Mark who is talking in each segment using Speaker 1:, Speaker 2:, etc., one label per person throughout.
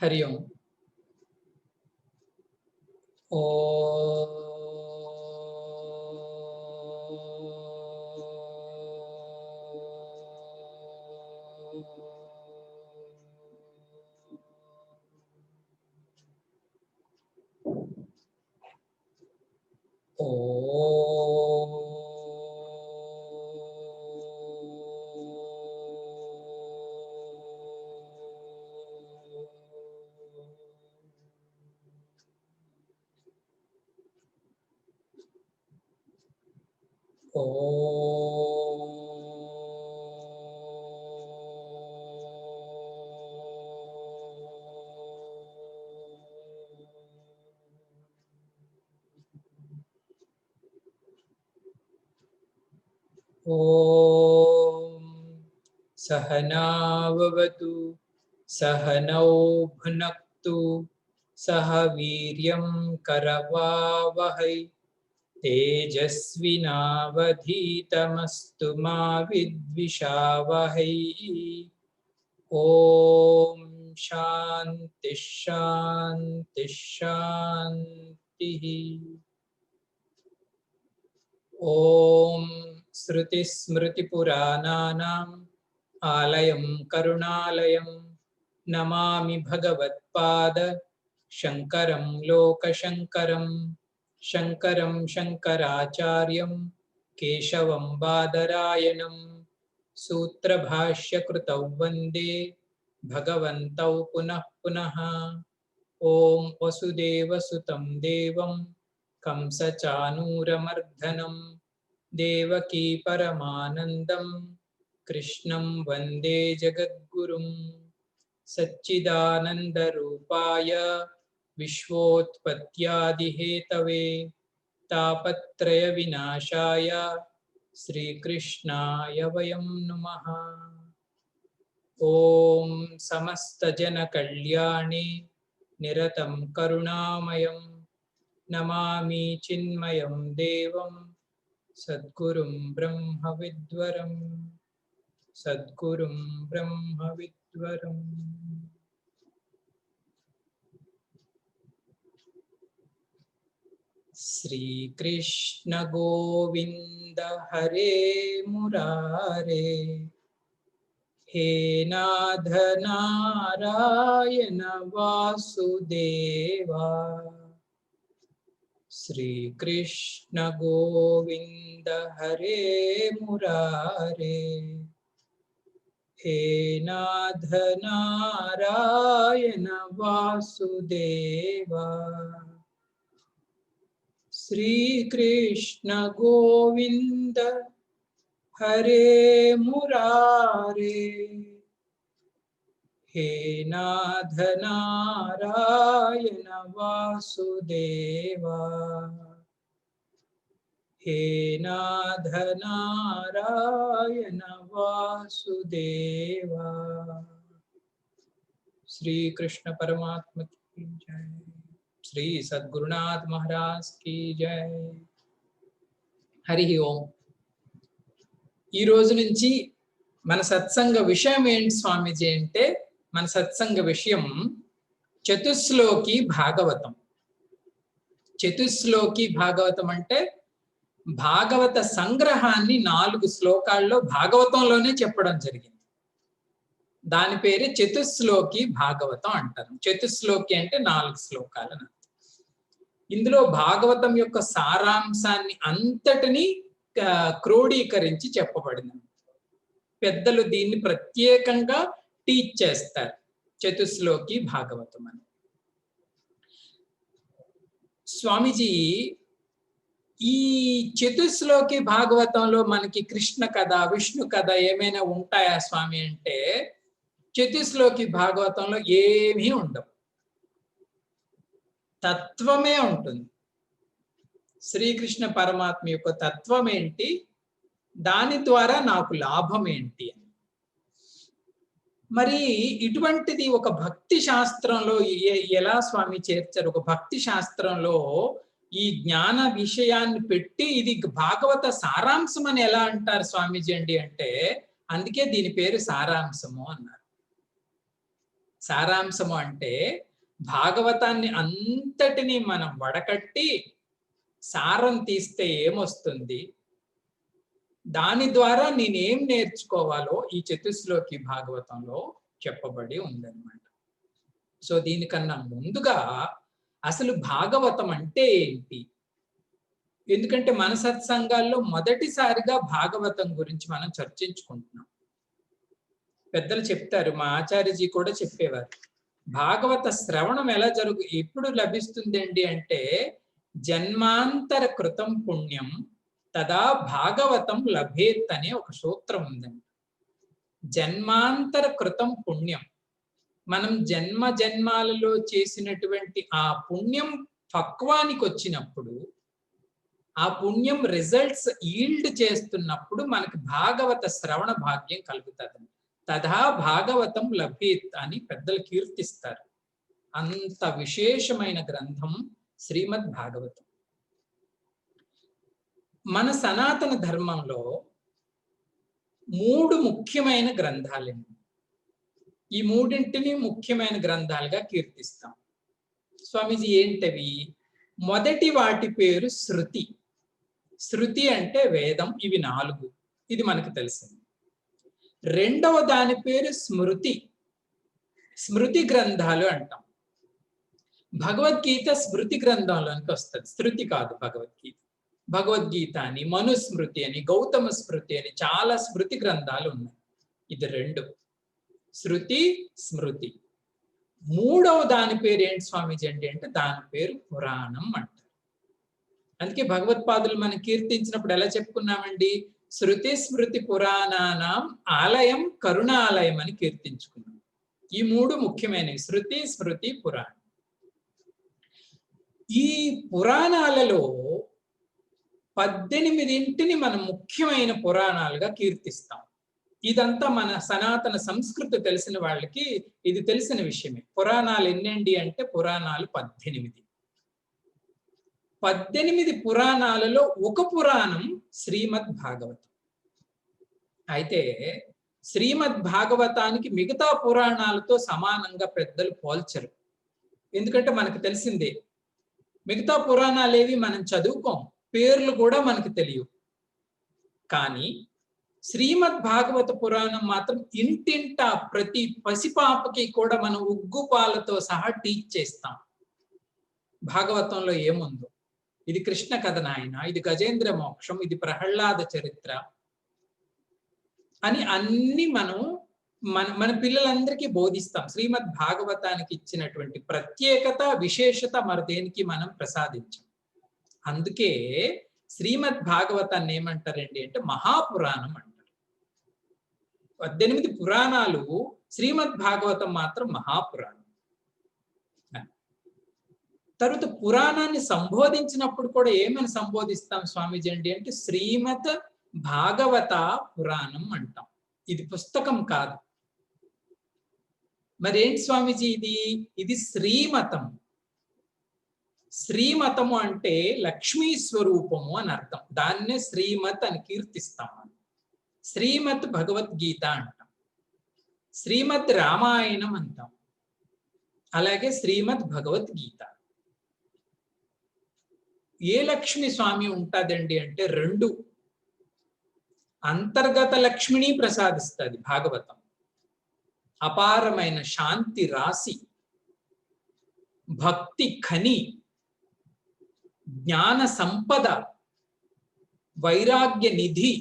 Speaker 1: हरि ओम। ओम सहनाववतु सहनौ भुनक्तु सह वीर्यं करवावहै तेजस्विनावधीतमस्तु मा विद्विषावहै। ओम शांति शांति शांति। ओम श्रुतिस्मृतिपुराणानाम् आलयं करुणालयं नमामि भगवत्पाद शंकरं लोकशंकरं शंकरं शंकराचार्यं केशवं बादरायणं सूत्रभाष्यकृतौ वन्दे भगवन्तौ पुनः पुनः। ओम वसुदेवसुतं देवं कंसचानूरमर्दनं देवकी परमानन्दं कृष्णं वन्दे जगद्गुरुं। सच्चिदानन्दरूपाय विश्वोत्पत्त्यादिहेतवे तापत्रयविनाशाय श्रीकृष्णाय वयं नुमः। ॐ समस्तजनकल्याणे निरतं करुणामयं नमामि चिन्मयं देवं सद्गुरुं ब्रह्मविद्वरं सद्गुरुं ब्रह्मविद्वरम्। श्रीकृष्ण गोविंद हरे मुरारे हे नाथ नारायण वासुदेवा। श्रीकृष्ण गोविंद हरे मुरारे हे नाथ नारायण वासुदेवा। श्रीकृष्ण गोविंद हरे मुरारे हे नाथ नारायण वासुदेवा। हे नाथ नारायण वासुदेवा। श्री कृष्ण परमात्मा की जय। श्री सद्गुरुनाथ महाराज की जय। हरि ओम। ఈ రోజు నుంచి మన సత్సంగ విషయం ఏంటి స్వామీజీ అంటే, మన సత్సంగ విషయం చతుశ్లోకి భాగవతం. చతుశ్లోకి భాగవతం అంటే భాగవత సంగ్రహాన్ని 4 శ్లోకాల్లో భాగవతంలోనే చెప్పడం జరిగింది. దాని పేరు చతుశ్లోకి భాగవతం అంటారు. చతుశ్లోకి అంటే 4 శ్లోకాలు. ఇందులో భాగవతం యొక్క సారాంశాన్ని అంతటిని క్రోడీకరించి చెప్పబడింది. పెద్దలు దీన్ని ప్రత్యేకంగా టీచ్ చేస్తారు, చతుశ్లోకి భాగవతం అని. స్వామీజీ, ఈ చతుశ్లోకి భాగవతంలో మనకి కృష్ణ కథ, విష్ణు కథ ఏమైనా ఉంటాయా స్వామి అంటే, చతుశ్లోకి భాగవతంలో ఏమీ ఉండవు. తత్వమే ఉంటుంది. శ్రీకృష్ణ పరమాత్మ యొక్క తత్వం ఏంటి, దాని ద్వారా నాకు లాభం ఏంటి అని. మరి ఇటువంటిది ఒక భక్తి శాస్త్రంలో ఎలా స్వామి చేర్చారు? ఒక భక్తి శాస్త్రంలో ఈ జ్ఞాన విషయాన్ని పెట్టి ఇది భాగవత సారాంశం అని ఎలా అంటారు స్వామీజీ అండి అంటే, అందుకే దీని పేరు సారాంశము అన్నారు. సారాంశము అంటే భాగవతాన్ని అంతటినీ మనం వడకట్టి సారం తీస్తే ఏమొస్తుంది, దాని ద్వారా నేనేం నేర్చుకోవాలో ఈ చతుశ్లోకి భాగవతంలో చెప్పబడి ఉందన్నమాట. సో దీనికన్నా ముందుగా అసలు భాగవతం అంటే ఏంటి? ఎందుకంటే మన సత్సంగాల్లో మొదటిసారిగా భాగవతం గురించి మనం చర్చించుకుంటున్నాం. పెద్దలు చెప్తారు, మా ఆచార్యజీ కూడా చెప్పేవారు, భాగవత శ్రవణం ఎప్పుడు లభిస్తుందండి అంటే జన్మాంతర కృతం పుణ్యం తదా భాగవతం లభేత్ అనే ఒక సూత్రం ఉందండి. జన్మాంతర కృతం పుణ్యం, మనం జన్మ జన్మాలలో చేసినటువంటి ఆ పుణ్యం పక్వానికి వచ్చినప్పుడు, ఆ పుణ్యం రిజల్ట్స్ ఈల్డ్ చేస్తున్నప్పుడు మనకి భాగవత శ్రవణ భాగ్యం కలుగుతుంది. తదా భాగవతం లభేత్ అని పెద్దలు కీర్తిస్తారు. అంత విశేషమైన గ్రంథం శ్రీమద్ భాగవతం. మన సనాతన ధర్మంలో 3 ముఖ్యమైన గ్రంథాలండి. ఈ మూడింటిని ముఖ్యమైన గ్రంథాలుగా కీర్తిస్తాం. స్వామీజీ ఏంటవి? మొదటి వాటి పేరు శృతి. శృతి అంటే వేదం, ఇవి 4, ఇది మనకు తెలిసింది. రెండవ దాని పేరు స్మృతి. స్మృతి గ్రంథాలు అంటాం. భగవద్గీత స్మృతి గ్రంథంలోనికి వస్తుంది, శృతి కాదు భగవద్గీత. భగవద్గీత అని, మనుస్మృతి అని, గౌతమ స్మృతి అని చాలా స్మృతి గ్రంథాలు ఉన్నాయి. ఇది 2, శృతి స్మృతి. మూడవ దాని పేరు ఏంటి స్వామీజీ అంటే దాని పేరు పురాణం అంటారు. అందుకే భగవత్పాదులు మనం కీర్తించినప్పుడు ఎలా చెప్పుకున్నామండి? శృతి స్మృతి పురాణానాం ఆలయం కరుణాలయం అని కీర్తించుకున్నాం. ఈ 3 ముఖ్యమైనవి, శృతి స్మృతి పురాణం. ఈ పురాణాలలో 18 మనం ముఖ్యమైన పురాణాలుగా కీర్తిస్తాం. ఇదంతా మన సనాతన సంస్కృతి తెలిసిన వాళ్ళకి ఇది తెలిసిన విషయమే. పురాణాలు ఎన్నండి అంటే పురాణాలు 18. 18 పురాణాలలో ఒక పురాణం శ్రీమద్ భాగవతం. అయితే శ్రీమద్ భాగవతానికి మిగతా పురాణాలతో సమానంగా పెద్దలు పోల్చరు. ఎందుకంటే మనకు తెలిసిందే, మిగతా పురాణాలేవి మనం చదువుకోం, పేర్లు కూడా మనకు తెలియవు. కానీ శ్రీమద్ భాగవత పురాణం మాత్రం ఇంటింటా ప్రతి పసిపాపకి కూడా మనం ఉగ్గుపాలతో సహా టీచ్ చేస్తాం. భాగవతంలో ఏముందో, ఇది కృష్ణ కథ నాయన, ఇది గజేంద్ర మోక్షం, ఇది ప్రహ్లాద చరిత్ర అని అన్ని మనం మన పిల్లలందరికీ బోధిస్తాం. శ్రీమద్ భాగవతానికి ఇచ్చినటువంటి ప్రత్యేకత విశేషత మరి దేనికి మనం ప్రసాదించాం. అందుకే శ్రీమద్ భాగవతాన్ని ఏమంటారండి అంటే మహాపురాణం అంటారు. 18 పురాణాలు, శ్రీమద్ భాగవతం మాత్రం మహాపురాణం. తర్వాత పురాణాన్ని సంబోధించినప్పుడు కూడా ఏమని సంబోధిస్తాం స్వామీజీ అంటే శ్రీమద్ భాగవత పురాణం అంటాం. ఇది పుస్తకం కాదు. మరేంటి స్వామీజీ ఇది శ్రీమతం. శ్రీమతము అంటే లక్ష్మీ స్వరూపము అని అర్థం. దాన్నే శ్రీమత్ అని కీర్తిస్తాం. శ్రీమద్ భగవద్గీత అంటాం, శ్రీమద్ రామాయణం అంటాం, అలాగే శ్రీమద్ భగవద్గీత. ఏ లక్ష్మి స్వామి ఉంటుందండి అంటే 2. అంతర్గత లక్ష్మిని ప్రసాదిస్తుంది భాగవతం. అపారమైన శాంతి రాశి, భక్తి ఖని, జ్ఞాన సంపద, వైరాగ్య నిధి,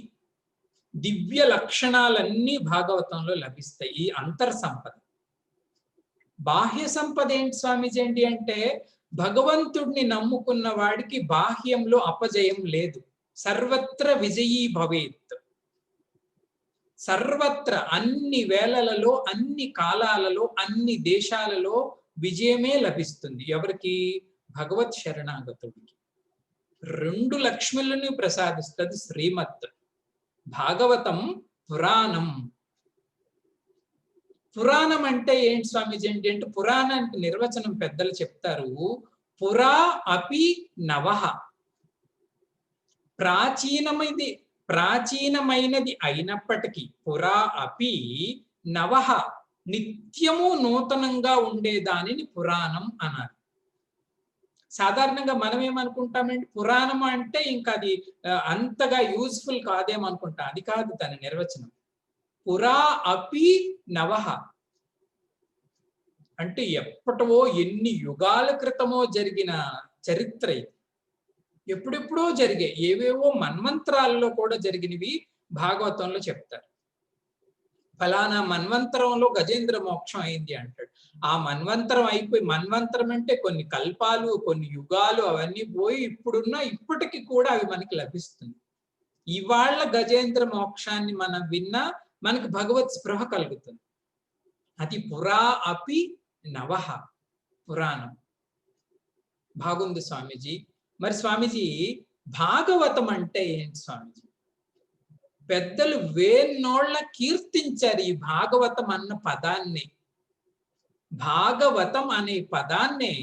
Speaker 1: దివ్య లక్షణాలన్నీ భాగవతంలో లభిస్తాయి. ఈ అంతర్ సంపద. బాహ్య సంపద ఏంటి స్వామీజీ అంటే భగవంతుడిని నమ్ముకున్న వాడికి బాహ్యంలో అపజయం లేదు. సర్వత్ర విజయీ భవేత్. సర్వత్ర అన్ని వేళలలో, అన్ని కాలాలలో, అన్ని దేశాలలో విజయమే లభిస్తుంది. ఎవరికి? భగవత్ శరణాగతుడికి. 2 లక్ష్ములను ప్రసాదిస్తుంది శ్రీమత్ భాగవతం. పురాణం. పురాణం అంటే ఏంటి స్వామీజీ అంటే పురాణానికి నిర్వచనం పెద్దలు చెప్తారు. పురా అపి నవః. ప్రాచీనమైనది అయినప్పటికీ, పురా అపి నవః, నిత్యము నూతనంగా ఉండే దానిని పురాణం అన్నారు. సాధారణంగా మనం ఏమనుకుంటామంటే పురాణం అంటే ఇంకా అది అంతగా యూజ్ఫుల్ కాదేమనుకుంటా. అది కాదు దాని నిర్వచనం. పురా అపి నవః అంటే ఎప్పటవో ఎన్ని యుగాల క్రితమో జరిగిన చరిత్ర ఇది. ఎప్పుడెప్పుడో జరిగే ఏవేవో మన్వంతరాల్లో కూడా జరిగినవి భాగవతంలో చెప్తారు. ఫలానా మన్వంతరంలో గజేంద్ర మోక్షం అయింది అంటాడు. ఆ మన్వంతరం అయిపోయి, మన్వంతరం అంటే కొన్ని కల్పాలు, కొన్ని యుగాలు అవన్నీ పోయి ఇప్పటికి కూడా అవి మనకి లభిస్తుంది. ఇవాళ గజేంద్ర మోక్షాన్ని మనం విన్నా మనకు భగవత్ స్పృహ కలుగుతుంది. అది పురా అపి నవః పురాణం. బాగుంది స్వామీజీ. మరి స్వామీజీ భాగవతం అంటే ఏంటి స్వామీజీ? పెద్దలు వేన్నోళ్ళ కీర్తించారు ఈ భాగవతం అన్న పదాన్ని. భాగవతం అనే పదాన్నే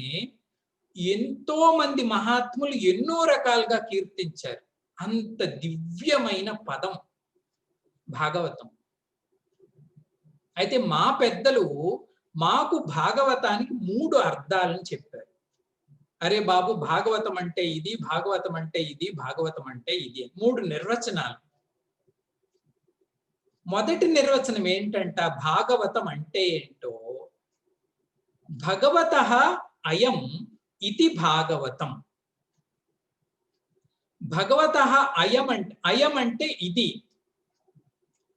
Speaker 1: ఎంతో మంది మహాత్ములు ఎన్నో రకాలుగా కీర్తించారు. అంత దివ్యమైన పదం భాగవతం. అయితే మా పెద్దలు మాకు భాగవతానికి 3 అర్థాలను చెప్పారు. అరే బాబు, భాగవతం అంటే ఇది, భాగవతం అంటే ఇది, భాగవతం అంటే ఇది 3 నిర్వచనాలు. మొదటి నిర్వచనం ఏంటంట, భాగవతం అంటే ఏంటో, భగవతః అయం ఇతి భాగవతం. భగవతః అయం అంటే ఇది,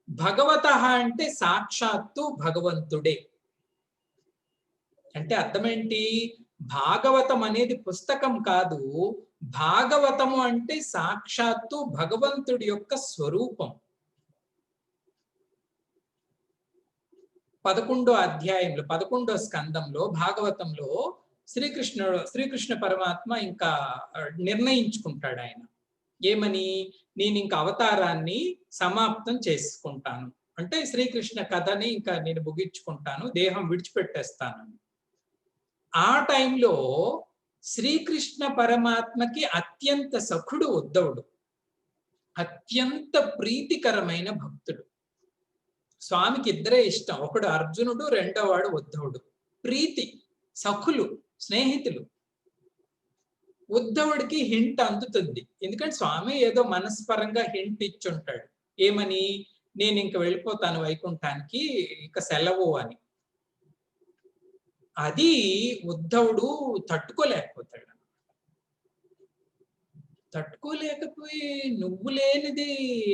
Speaker 1: భగవతః అంటే సాక్షాత్తు భగవంతుడే. అంటే అర్థమేంటి? భాగవతం అనేది పుస్తకం కాదు, భాగవతము అంటే సాక్షాత్తు భగవంతుడి యొక్క స్వరూపం. 11వ అధ్యాయంలో 11వ స్కందంలో భాగవతంలో శ్రీకృష్ణ పరమాత్మ ఇంకా నిర్ణయించుకుంటాడు ఆయన. ఏమని? నేను ఇంకా అవతారాన్ని సమాప్తం చేసుకుంటాను అంటే శ్రీకృష్ణ కథని ఇంకా నేను ముగించుకుంటాను, దేహం విడిచిపెట్టేస్తాను. ఆ టైంలో శ్రీకృష్ణ పరమాత్మకి అత్యంత సఖుడు ఉద్ధవుడు, అత్యంత ప్రీతికరమైన భక్తుడు. స్వామికి ఇద్దరే ఇష్టం, ఒకడు అర్జునుడు, రెండోవాడు ఉద్ధవుడు. ప్రీతి, సఖులు, స్నేహితులు. ఉద్ధవుడికి హింట్ అందుతుంది, ఎందుకంటే స్వామి ఏదో మనస్పరంగా హింట్ ఇచ్చుంటాడు. ఏమని? నేను ఇంక వెళ్ళిపోతాను వైకుంఠానికి, ఇక సెలవు అని. అది ఉద్ధవుడు తట్టుకోలేకపోతాడు. తట్టుకోలేకపోయి నువ్వు లేనిది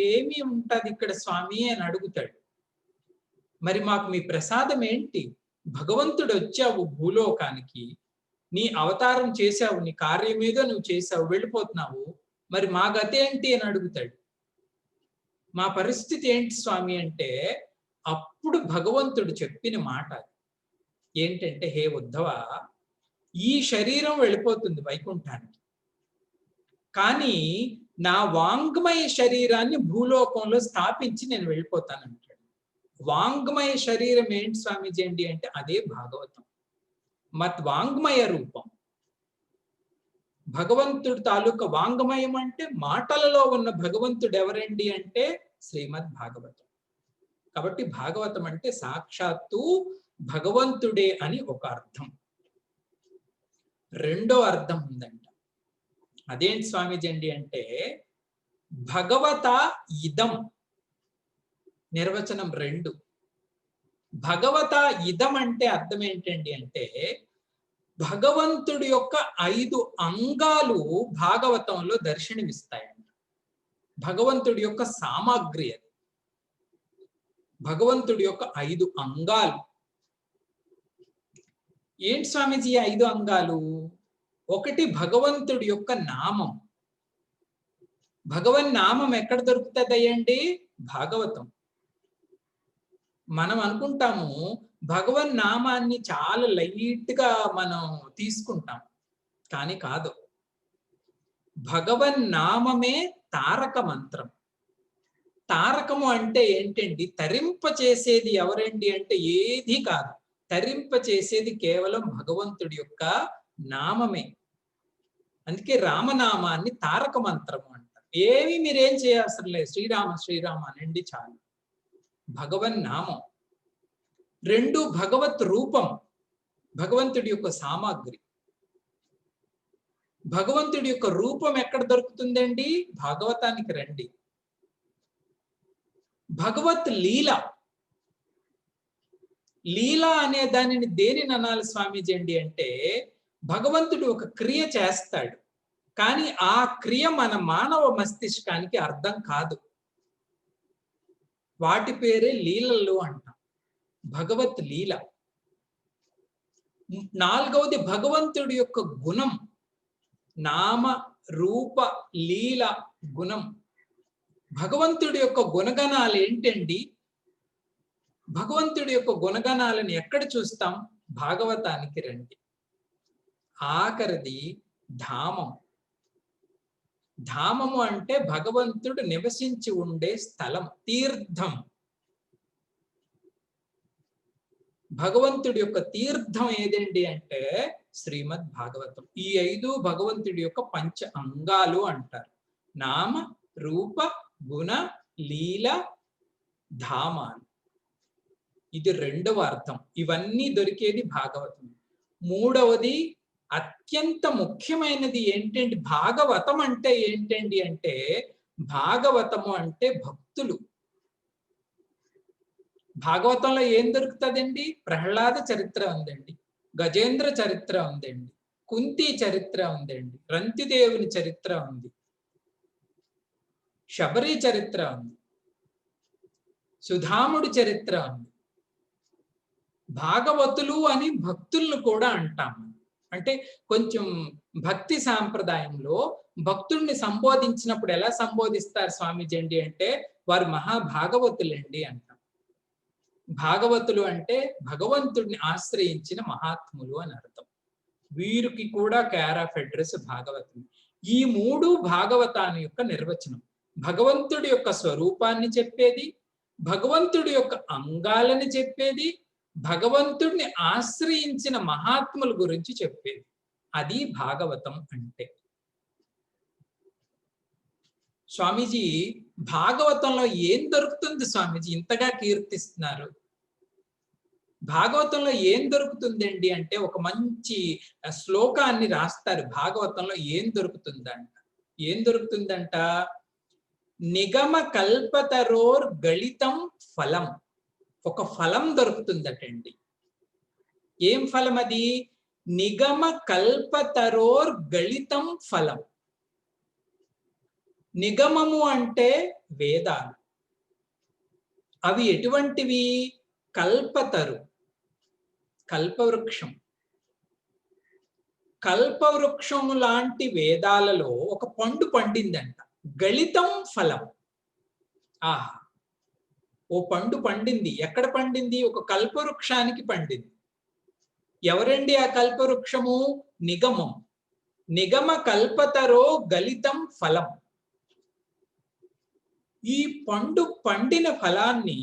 Speaker 1: ఏమి ఉంటది ఇక్కడ స్వామి అని అడుగుతాడు. మరి మాకు మీ ప్రసాదం ఏంటి? భగవంతుడు వచ్చావు భూలోకానికి, నీ అవతారం చేశావు, నీ కార్యం ఏదో నువ్వు చేశావు, వెళ్ళిపోతున్నావు, మరి మా గతి ఏంటి అని అడుగుతాడు. మా పరిస్థితి ఏంటి స్వామి అంటే, అప్పుడు భగవంతుడు చెప్పిన మాట ఏంటంటే, హే ఉద్ధవ, ఈ శరీరం వెళ్ళిపోతుంది వైకుంఠానికి, కానీ నా వాంగ్మయ శరీరాన్ని భూలోకంలో స్థాపించి నేను వెళ్ళిపోతానంటాడు. వాంగ్మయ శరీరం ఏంటి స్వామీజీ అండి అంటే అదే భాగవతం. మత్ వాంగ్మయ రూపం. భగవంతుడు తాలూకా వాంగ్మయం అంటే మాటలలో ఉన్న భగవంతుడు ఎవరండి అంటే శ్రీమద్ భాగవతం. కాబట్టి భాగవతం అంటే సాక్షాత్తు భగవంతుడే అని ఒక అర్థం. రెండో అర్థం ఉందంట. అదేంటి స్వామీజీ అండి అంటే, భగవత ఇదం. నిర్వచనం 2. భగవత ఇదం అంటే అర్థం ఏంటండి అంటే, భగవంతుడి యొక్క 5 అంగాలు భాగవతంలో దర్శనమిస్తాయంట. భగవంతుడి యొక్క సామగ్రి అది. భగవంతుడి యొక్క 5 అంగాలు ఏంటి స్వామీజీ? 5 అంగాలు. 1 భగవంతుడి యొక్క నామం. భగవన్ నామం ఎక్కడ దొరుకుతుందయ్యండి? భాగవతం. మనం అనుకుంటాము భగవన్ నామాన్ని చాలా లైట్ గా మనం తీసుకుంటాం, కానీ కాదు. భగవన్ నామమే తారక మంత్రం. తారకము అంటే ఏంటండి? తరింప చేసేది ఎవరండి అంటే ఏది కాదు, తరింప చేసేది కేవలం భగవంతుడి యొక్క నామమే. అందుకే రామనామాన్ని తారక మంత్రము అంటారు. ఏమి మీరేం చేయాల్సిన లేదు, శ్రీరామ శ్రీరామ అనండి చాలు. భగవన్ నామం. రెండు భగవత్ రూపం, భగవంతుడి యొక్క సామాగ్రి. భగవంతుడి యొక్క రూపం ఎక్కడ దొరుకుతుందండి? భాగవతానికి రండి. భగవత్ లీల, లీల అనే దానిని దేనిని అనాలి స్వామీజీ అండి అంటే, భగవంతుడు ఒక క్రియ చేస్తాడు, కానీ ఆ క్రియ మన మానవ మస్తిష్కానికి అర్థం కాదు. వాటి పేరే లీలలు అంటాం, భగవత్ లీల. నాలుగవది భగవంతుడి యొక్క గుణం, నామ రూప లీల గుణం. భగవంతుడి యొక్క గుణగణాలు ఏంటండి? భగవంతుడి యొక్క గుణగణాలను ఎక్కడ చూస్తాం? భాగవతానికి రండి. ఆఖరిది ధామం. ధామము అంటే భగవంతుడు నివసించి ఉండే స్థలం, తీర్థం. భగవంతుడి యొక్క తీర్థం ఏదండి అంటే శ్రీమద్ భాగవతం. ఈ 5 భగవంతుడి యొక్క పంచ అంగాలు అంటారు. నామ రూప గుణ లీల ధామాలు. ఇది రెండవ అర్థం. ఇవన్నీ దొరికేది భాగవతం. మూడవది అత్యంత ముఖ్యమైనది ఏంటంటే, భాగవతం అంటే ఏంటండి అంటే, భాగవతము అంటే భక్తులు. భాగవతంలో ఏం దొరుకుతుందండి? ప్రహ్లాద చరిత్ర ఉందండి, గజేంద్ర చరిత్ర ఉందండి, కుంతి చరిత్ర ఉందండి, రంతిదేవుని చరిత్ర ఉంది, శబరి చరిత్ర ఉంది, సుధాముడి చరిత్ర ఉంది. భాగవతులు అని భక్తులను కూడా అంటాము. అంటే కొంచెం భక్తి సాంప్రదాయంలో భక్తుడిని సంబోధించినప్పుడు ఎలా సంబోధిస్తారు స్వామీజీ అండి అంటే, వారు మహాభాగవతులండి అంటాం. భాగవతులు అంటే భగవంతుడిని ఆశ్రయించిన మహాత్ములు అని అర్థం. వీరికి కూడా కేర్ ఆఫ్ అడ్రస్ భాగవతం. ఈ 3 భాగవతాన్ని యొక్క నిర్వచనం. భగవంతుడి యొక్క స్వరూపాన్ని చెప్పేది, భగవంతుడి యొక్క అంగాలని చెప్పేది, భగవంతుడిని ఆశ్రయించిన మహాత్ముల గురించి చెప్పేది. అది భాగవతం అంటే. స్వామీజీ, భాగవతంలో ఏం దొరుకుతుంది స్వామీజీ? ఇంతగా కీర్తిస్తున్నారు. భాగవతంలో ఏం దొరుకుతుందండి అంటే, ఒక మంచి శ్లోకాన్ని రాస్తారు. భాగవతంలో ఏం దొరుకుతుందంట? ఏం దొరుకుతుందంట? నిగమ కల్పతరోర్ గళితం ఫలం. ఒక ఫలం దొరుకుతుందటండి. ఏం ఫలం అది? నిగమ కల్పతరోర్ గళితం ఫలం. నిగమము అంటే వేదాలు. అవి ఎటువంటివి? కల్పతరు, కల్పవృక్షం. కల్పవృక్షం లాంటి వేదాలలో ఒక పండు పండిందంట, గళితం ఫలం. ఆహా, ఓ పండు పండింది. ఎక్కడ పండింది? ఒక కల్పవృక్షానికి పండింది. ఎవరండి ఆ కల్పవృక్షము? నిగమం. నిగమ కల్పతరో గళితం ఫలం. ఈ పండు పండిన ఫలాన్ని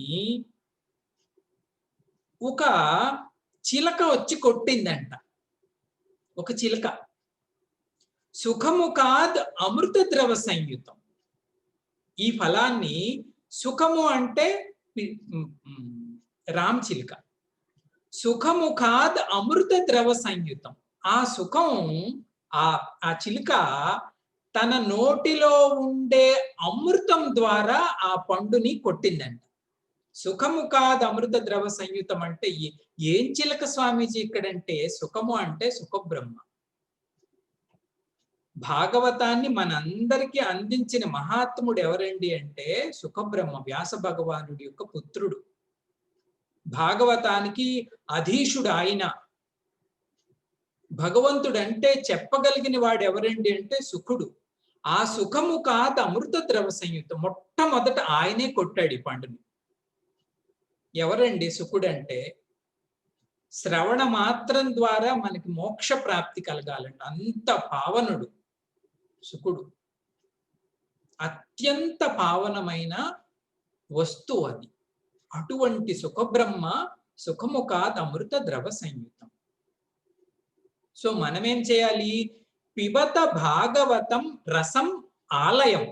Speaker 1: ఒక చిలక వచ్చి కొట్టిందంట. ఒక చిలక. సుఖముఖాద్ అమృత ద్రవ సంయుతం. ఈ ఫలాన్ని, సుఖము అంటే రామ్ చిలుక, సుఖముఖాద్ అమృత ద్రవ సంయుతం. ఆ సుఖం, ఆ చిలుక తన నోటిలో ఉండే అమృతం ద్వారా ఆ పండుని కొట్టిందంట. సుఖముఖాద్ అమృత ద్రవ సంయుతం అంటే ఏం చిలక స్వామీజీ ఇక్కడంటే? సుఖము అంటే సుఖబ్రహ్మ. భాగవతాన్ని మనందరికీ అందించిన మహాత్ముడు ఎవరండి అంటే సుఖబ్రహ్మ, వ్యాస భగవానుడి యొక్క పుత్రుడు. భాగవతానికి అధీశుడు ఆయన. భగవంతుడు అంటే చెప్పగలిగిన వాడు ఎవరండి అంటే సుఖుడు. ఆ సుఖముఖాద్ అమృత ద్రవ సంయుతం. మొట్టమొదట ఆయనే కొట్టాడు ఈ పండుని. ఎవరండి సుఖుడు అంటే? శ్రవణ మాత్రం ద్వారా మనకి మోక్ష ప్రాప్తి కలగాలంట. అంత పావనుడు సుఖుడు. అత్యంత పావనమైన వస్తువు అది. అటువంటి సుఖబ్రహ్మ సుఖముఖాద్ అమృత ద్రవ సంయుతం. సో మనమేం చేయాలి? పిబత భాగవతం రసం ఆలయం.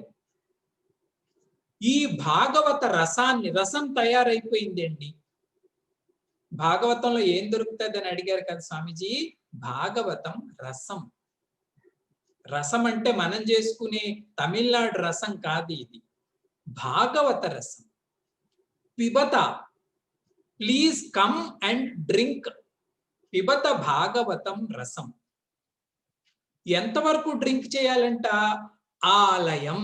Speaker 1: ఈ భాగవత రసాన్ని, రసం తయారైపోయింది అండి. భాగవతంలో ఏం దొరుకుతుంది అని అడిగారు కదా స్వామీజీ. భాగవతం రసం. రసం అంటే మనం చేసుకునే తమిళనాడు రసం కాదు ఇది. భాగవత రసం. పిబత, ప్లీజ్ కమ్ అండ్ డ్రింక్ పిబత భాగవతం రసం. ఎంతవరకు డ్రింక్ చేయాలంట? ఆలయం.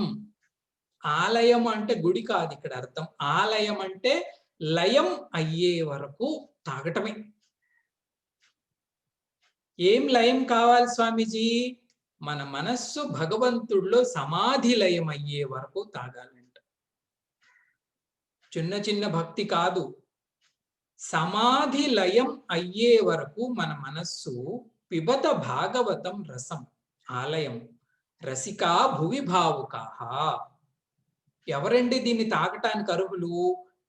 Speaker 1: ఆలయం అంటే గుడి కాదు ఇక్కడ అర్థం. ఆలయం అంటే లయం అయ్యే వరకు తాగటమే. ఏం లయం కావాలి స్వామీజీ? మన మనస్సు భగవంతుడిలో సమాధి లయం అయ్యే వరకు తాగాలంట. చిన్న చిన్న భక్తి కాదు, సమాధి లయం అయ్యే వరకు మన మనస్సు పిబత భాగవతం రసం. ఆలయం. రసికా భువి భావుకాహ. ఎవరండి దీన్ని తాగటానికి అర్హులు?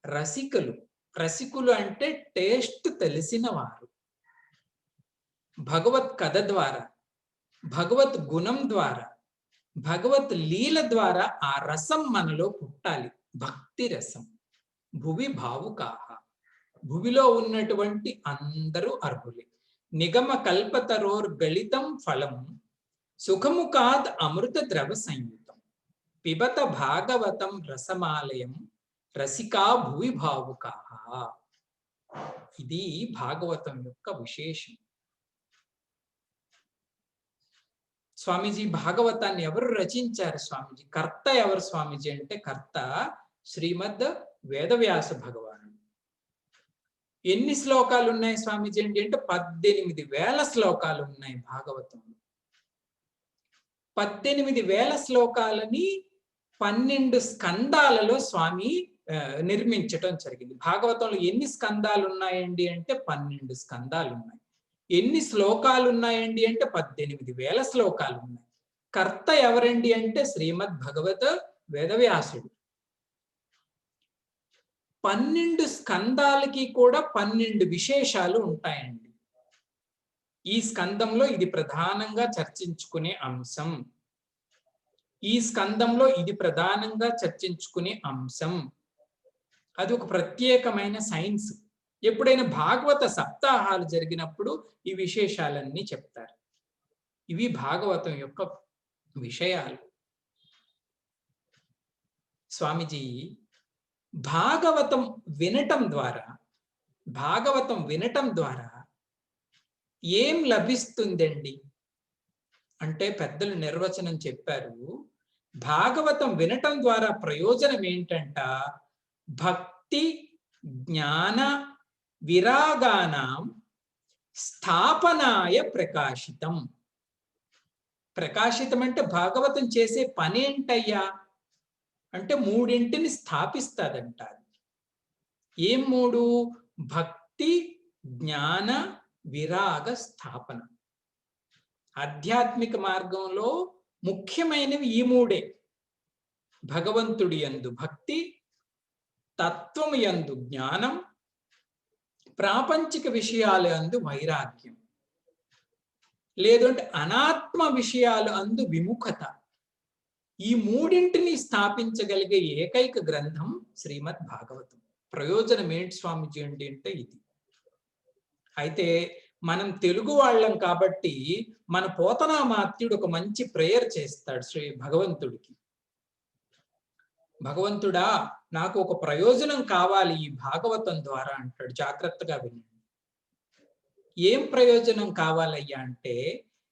Speaker 1: రసికులు. రసికులు అంటే టేస్ట్ తెలిసిన వారు. భగవత్ కథ ద్వారా, భగవత్ గుణం ద్వారా, భగవత్ లీల ద్వారా ఆ రసం మనలో పుట్టాలి. భక్తి రసం. భువి భావుకాహ. భువిలో ఉన్నటువంటి అందరూ అర్హులే. నిగమ కల్పతరోర్ గళితం ఫలం సుఖముఖాద్ అమృత ద్రవ సంయుతం పిబత భాగవతం రసమాలయం రసికా భువి భావుకాహ. ఇది భాగవతం యొక్క విశేషం. స్వామీజీ, భాగవతాన్ని ఎవరు రచించారు స్వామీజీ? కర్త ఎవరు స్వామీజీ అంటే, కర్త శ్రీమద్ వేదవ్యాస భగవానుడు. ఎన్ని శ్లోకాలు ఉన్నాయి స్వామీజీ అంటే 18,000 శ్లోకాలు ఉన్నాయి భాగవతంలో. 18,000 శ్లోకాలని 12 స్కందాలలో స్వామి నిర్మించటం జరిగింది. భాగవతంలో ఎన్ని స్కందాలు ఉన్నాయండి అంటే 12 స్కందాలు ఉన్నాయి. ఎన్ని శ్లోకాలు ఉన్నాయండి అంటే 18,000 శ్లోకాలు ఉన్నాయి. కర్త ఎవరండి అంటే శ్రీమద్ భగవత్ వేదవ్యాసుడు. 12 స్కందాలకి కూడా 12 విశేషాలు ఉంటాయండి. ఈ స్కందంలో ఇది ప్రధానంగా చర్చించుకునే అంశం. ఈ స్కందంలో ఇది ప్రధానంగా చర్చించుకునే అంశం. అది ఒక ప్రత్యేకమైన సైన్స్. ఎప్పుడైనా భాగవత సప్తాహాలు జరిగినప్పుడు ఈ విశేషాలన్నీ చెప్తారు. ఇవి భాగవతం యొక్క విషయాలు. స్వామీజీ, భాగవతం వినటం ద్వారా ఏం లభిస్తుందండి అంటే పెద్దలు నిర్వచనం చెప్పారు. భాగవతం వినటం ద్వారా ప్రయోజనం ఏంటంట? భక్తి జ్ఞాన విరాగానాం స్థాపనాయ ప్రకాశితం. ప్రకాశితం అంటే భాగవతం చేసే పనేంటయ్యా అంటే 3 స్థాపిస్తాదంట. ఏం 3? భక్తి జ్ఞాన విరాగ స్థాపన. ఆధ్యాత్మిక మార్గంలో ముఖ్యమైనవి ఈ 3. భగవంతుడి యందు భక్తి, తత్వము యందు జ్ఞానం, ప్రాపంచిక విషయాల యందు వైరాగ్యం. లేదంటే అనాత్మ విషయాల అందు విముఖత. ఈ 3 స్థాపించగలిగే ఏకైక గ్రంథం శ్రీమద్ భాగవతం. ప్రయోజనం ఏంటి స్వామీజీ అంటే ఇది. అయితే మనం తెలుగు వాళ్ళం కాబట్టి మన పోతనామాత్యుడు ఒక మంచి ప్రేయర్ చేస్తాడు శ్రీ భగవంతుడికి. భగవంతుడా, నాకు ఒక ప్రయోజనం కావాలి ఈ భాగవతం ద్వారా అంటాడు. జాగ్రత్తగా వినండి. ఏం ప్రయోజనం కావాలయ్యా అంటే,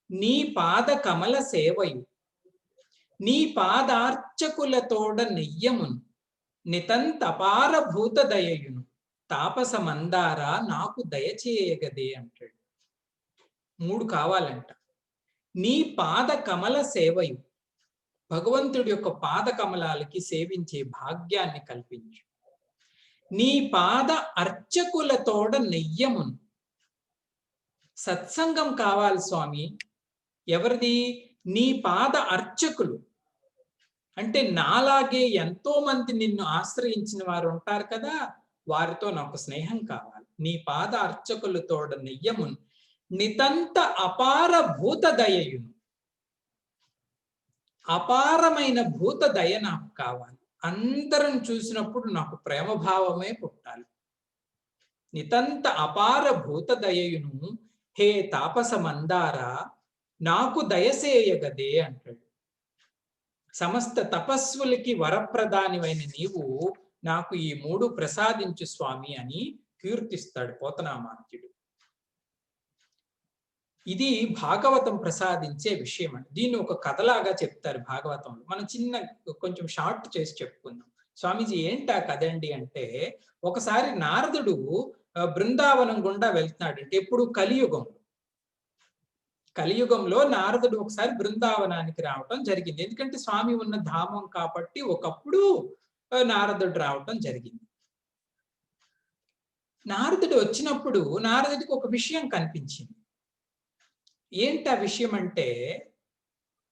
Speaker 1: నీ పాద కమల సేవయు నీ పాదార్చకులతోడ నెయ్యమును నితంతపార భూత దయయును తాపస మందారా నాకు దయచేయగదే అంటాడు. 3 కావాలంట. నీ పాద కమల సేవయు, భగవంతుడి యొక్క పాద కమలాలకి సేవించే భాగ్యాన్ని కల్పించు. నీ పాద అర్చకులతోడ నెయ్యమును, సత్సంగం కావాలి స్వామి. ఎవరిది? నీ పాద అర్చకులు అంటే నాలాగే ఎంతో మంది నిన్ను ఆశ్రయించిన వారు ఉంటారు కదా, వారితో నాకు స్నేహం కావాలి. నీ పాద అర్చకులతోడ నెయ్యమును నితంత అపార భూత దయయును, అపారమైన భూత దయ నాకు కావాలి. అందరం చూసినప్పుడు నాకు ప్రేమ భావమే పుట్టాలి. నితంత అపార భూత దయయును హే తాపస మందార నాకు దయసేయగదే అంటాడు. సమస్త తపస్సులకి వరప్రదానివైన నీవు నాకు ఈ 3 ప్రసాదించు స్వామి అని కీర్తిస్తాడు పోతనామాత్యుడు. ఇది భాగవతం ప్రసాదించే విషయం అండి. దీన్ని ఒక కథలాగా చెప్తారు భాగవతంలో. మనం కొంచెం షార్ట్ చేసి చెప్పుకుందాం. స్వామీజీ ఏంటి ఆ కథ అండి అంటే, ఒకసారి నారదుడు బృందావనం గుండా వెళ్తున్నాడంటే, ఎప్పుడు కలియుగంలో నారదుడు ఒకసారి బృందావనానికి రావటం జరిగింది. ఎందుకంటే స్వామి ఉన్న ధామం కాబట్టి ఒకప్పుడు నారదుడు రావటం జరిగింది. నారదుడు వచ్చినప్పుడు నారదుడికి ఒక విషయం కనిపించింది. ఏంటి ఆ విషయం అంటే,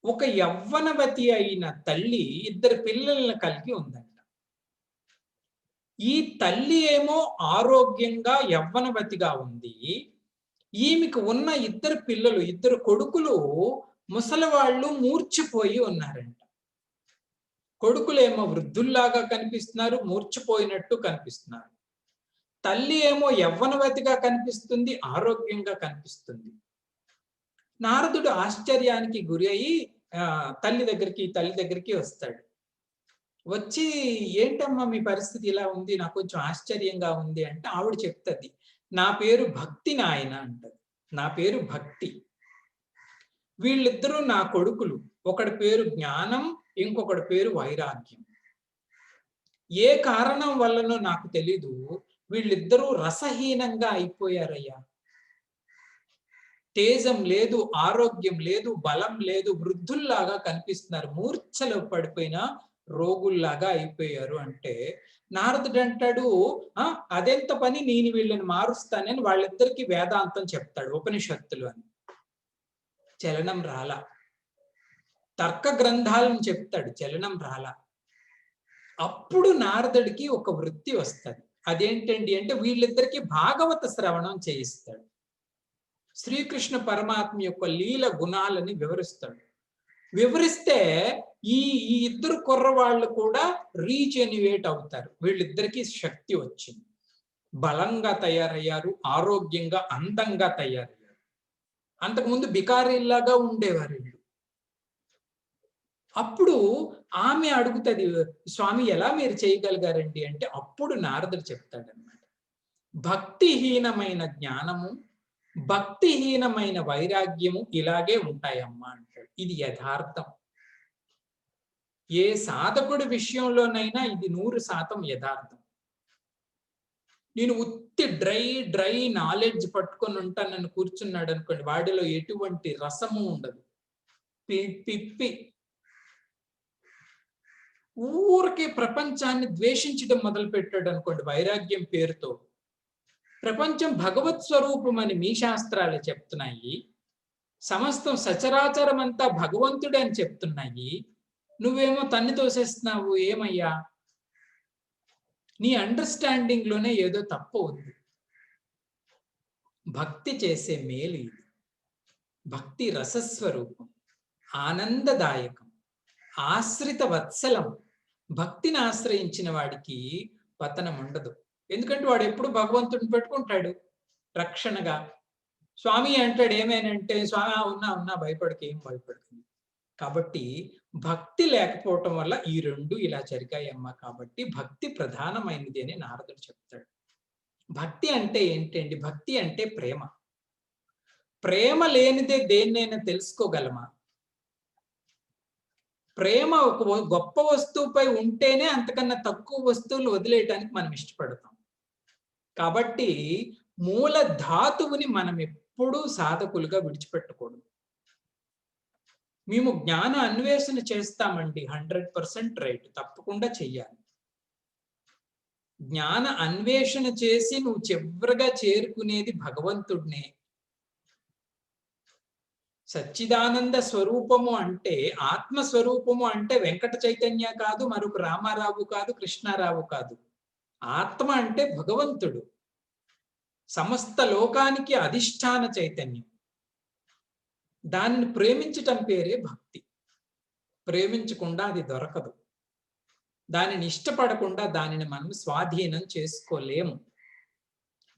Speaker 1: ఒక యవ్వనవతి అయిన తల్లి 2 పిల్లలను కలిగి ఉందంట. ఈ తల్లి ఏమో ఆరోగ్యంగా యవ్వనవతిగా ఉంది. ఈమెకు ఉన్న 2 పిల్లలు, 2 కొడుకులు ముసలివాళ్ళు మూర్ఛపోయి ఉన్నారంట. కొడుకులేమో వృద్ధుల్లాగా కనిపిస్తున్నారు, మూర్ఛపోయినట్టు కనిపిస్తున్నారు. తల్లి ఏమో యవ్వనవతిగా కనిపిస్తుంది, ఆరోగ్యంగా కనిపిస్తుంది. నారదుడు ఆశ్చర్యానికి గురి అయి తల్లి దగ్గరికి వస్తాడు. వచ్చి ఏంటమ్మా మీ పరిస్థితి ఇలా ఉంది, నాకు కొంచెం ఆశ్చర్యంగా ఉంది అంటే ఆవిడ చెప్తుంది, నా పేరు భక్తి నాయన అంటది. నా పేరు భక్తి. వీళ్ళిద్దరూ నా కొడుకులు. ఒకడి పేరు జ్ఞానం, ఇంకొకటి పేరు వైరాగ్యం. ఏ కారణం వల్లనో నాకు తెలీదు, వీళ్ళిద్దరూ రసహీనంగా అయిపోయారయ్యా. తేజం లేదు, ఆరోగ్యం లేదు, బలం లేదు, వృద్ధుల్లాగా కనిపిస్తున్నారు, మూర్ఛలో పడిపోయిన రోగుల్లాగా అయిపోయారు అంటే నారదుడు అంటాడు, అదెంత పని, నేను వీళ్ళని మారుస్తానని వాళ్ళిద్దరికి వేదాంతం చెప్తాడు, ఉపనిషత్తులు అని. చలనం రాలా. తర్క గ్రంథాలను చెప్తాడు, చలనం రాలా. అప్పుడు నారదుడికి ఒక వృత్తి వస్తుంది. అదేంటండి అంటే, వీళ్ళిద్దరికి భాగవత శ్రవణం చేయిస్తాడు. శ్రీకృష్ణ పరమాత్మ యొక్క లీల గుణాలని వివరిస్తాడు. వివరిస్తే ఈ 2 కుర్రవాళ్ళు కూడా రీజెన్యువేట్ అవుతారు. వీళ్ళిద్దరికీ శక్తి వచ్చింది, బలంగా తయారయ్యారు, ఆరోగ్యంగా అందంగా తయారయ్యారు. అంతకుముందు బికారీల్లాగా ఉండేవారు వీళ్ళు. అప్పుడు ఆమె అడుగుతుంది, స్వామి ఎలా మీరు చేయగలిగారండి అంటే, అప్పుడు నారదుడు చెప్తాడన్నమాట, భక్తిహీనమైన జ్ఞానము, భక్తిహీనమైన వైరాగ్యము ఇలాగే ఉంటాయమ్మా అంటాడు. ఇది యథార్థం. ఏ సాధకుడి విషయంలోనైనా ఇది 100% యథార్థం. నేను ఉత్తి డ్రై నాలెడ్జ్ పట్టుకొని ఉంటానని కూర్చున్నాడు అనుకోండి, వాడిలో ఎటువంటి రసము ఉండదు. పిప్పి ఊరికే ప్రపంచాన్ని ద్వేషించడం మొదలు పెట్టాడు అనుకోండి వైరాగ్యం పేరుతో. ప్రపంచం భగవత్ స్వరూపం అని మీ శాస్త్రాలు చెప్తున్నాయి, సమస్తం సచరాచరం అంతా భగవంతుడే అని చెప్తున్నాయి, నువ్వేమో తన్ని తోసేస్తున్నావు. ఏమయ్యా, నీ అండర్స్టాండింగ్ లోనే ఏదో తప్పు ఉంది. భక్తి చేసే మేలు ఇది. భక్తి రసస్వరూపం, ఆనందదాయకం, ఆశ్రిత వత్సలం. భక్తిని ఆశ్రయించిన వాడికి పతనం ఉండదు. ఎందుకంటే వాడు ఎప్పుడు భగవంతుడిని పెట్టుకుంటాడు రక్షణగా. స్వామి అంటాడు ఏమేనంటే, స్వామి ఉన్నా భయపడక, ఏం భయపడుతుంది. కాబట్టి భక్తి లేకపోవటం వల్ల ఈ 2 ఇలా జరిగాయమ్మా. కాబట్టి భక్తి ప్రధానమైనది అని నారదుడు చెప్తాడు. భక్తి అంటే ఏంటండి? భక్తి అంటే ప్రేమ. ప్రేమ లేనిదే దేన్నైనా తెలుసుకోగలమా? ప్రేమ ఒక గొప్ప వస్తువుపై ఉంటేనే అంతకన్నా తక్కువ వస్తువులు వదిలేయటానికి మనం ఇష్టపడతాం. కాబట్టి మూల ధాతువుని మనం ఎప్పుడూ సాధకులుగా విడిచిపెట్టకూడదు. మేము జ్ఞాన అన్వేషణ చేస్తామండి, 100% రైట్, తప్పకుండా చెయ్యాలి. జ్ఞాన అన్వేషణ చేసి నువ్వు చివరిగా చేరుకునేది భగవంతుడినే. సచ్చిదానంద స్వరూపము అంటే, ఆత్మస్వరూపము అంటే వెంకట చైతన్య కాదు, మరొక రామారావు కాదు, కృష్ణారావు కాదు. ఆత్మ అంటే భగవంతుడు, సమస్త లోకానికి అధిష్టాన చైతన్యం. దానిని ప్రేమించటం పేరే భక్తి. ప్రేమించకుండా అది దొరకదు. దానిని ఇష్టపడకుండా దానిని మనం స్వాధీనం చేసుకోలేము.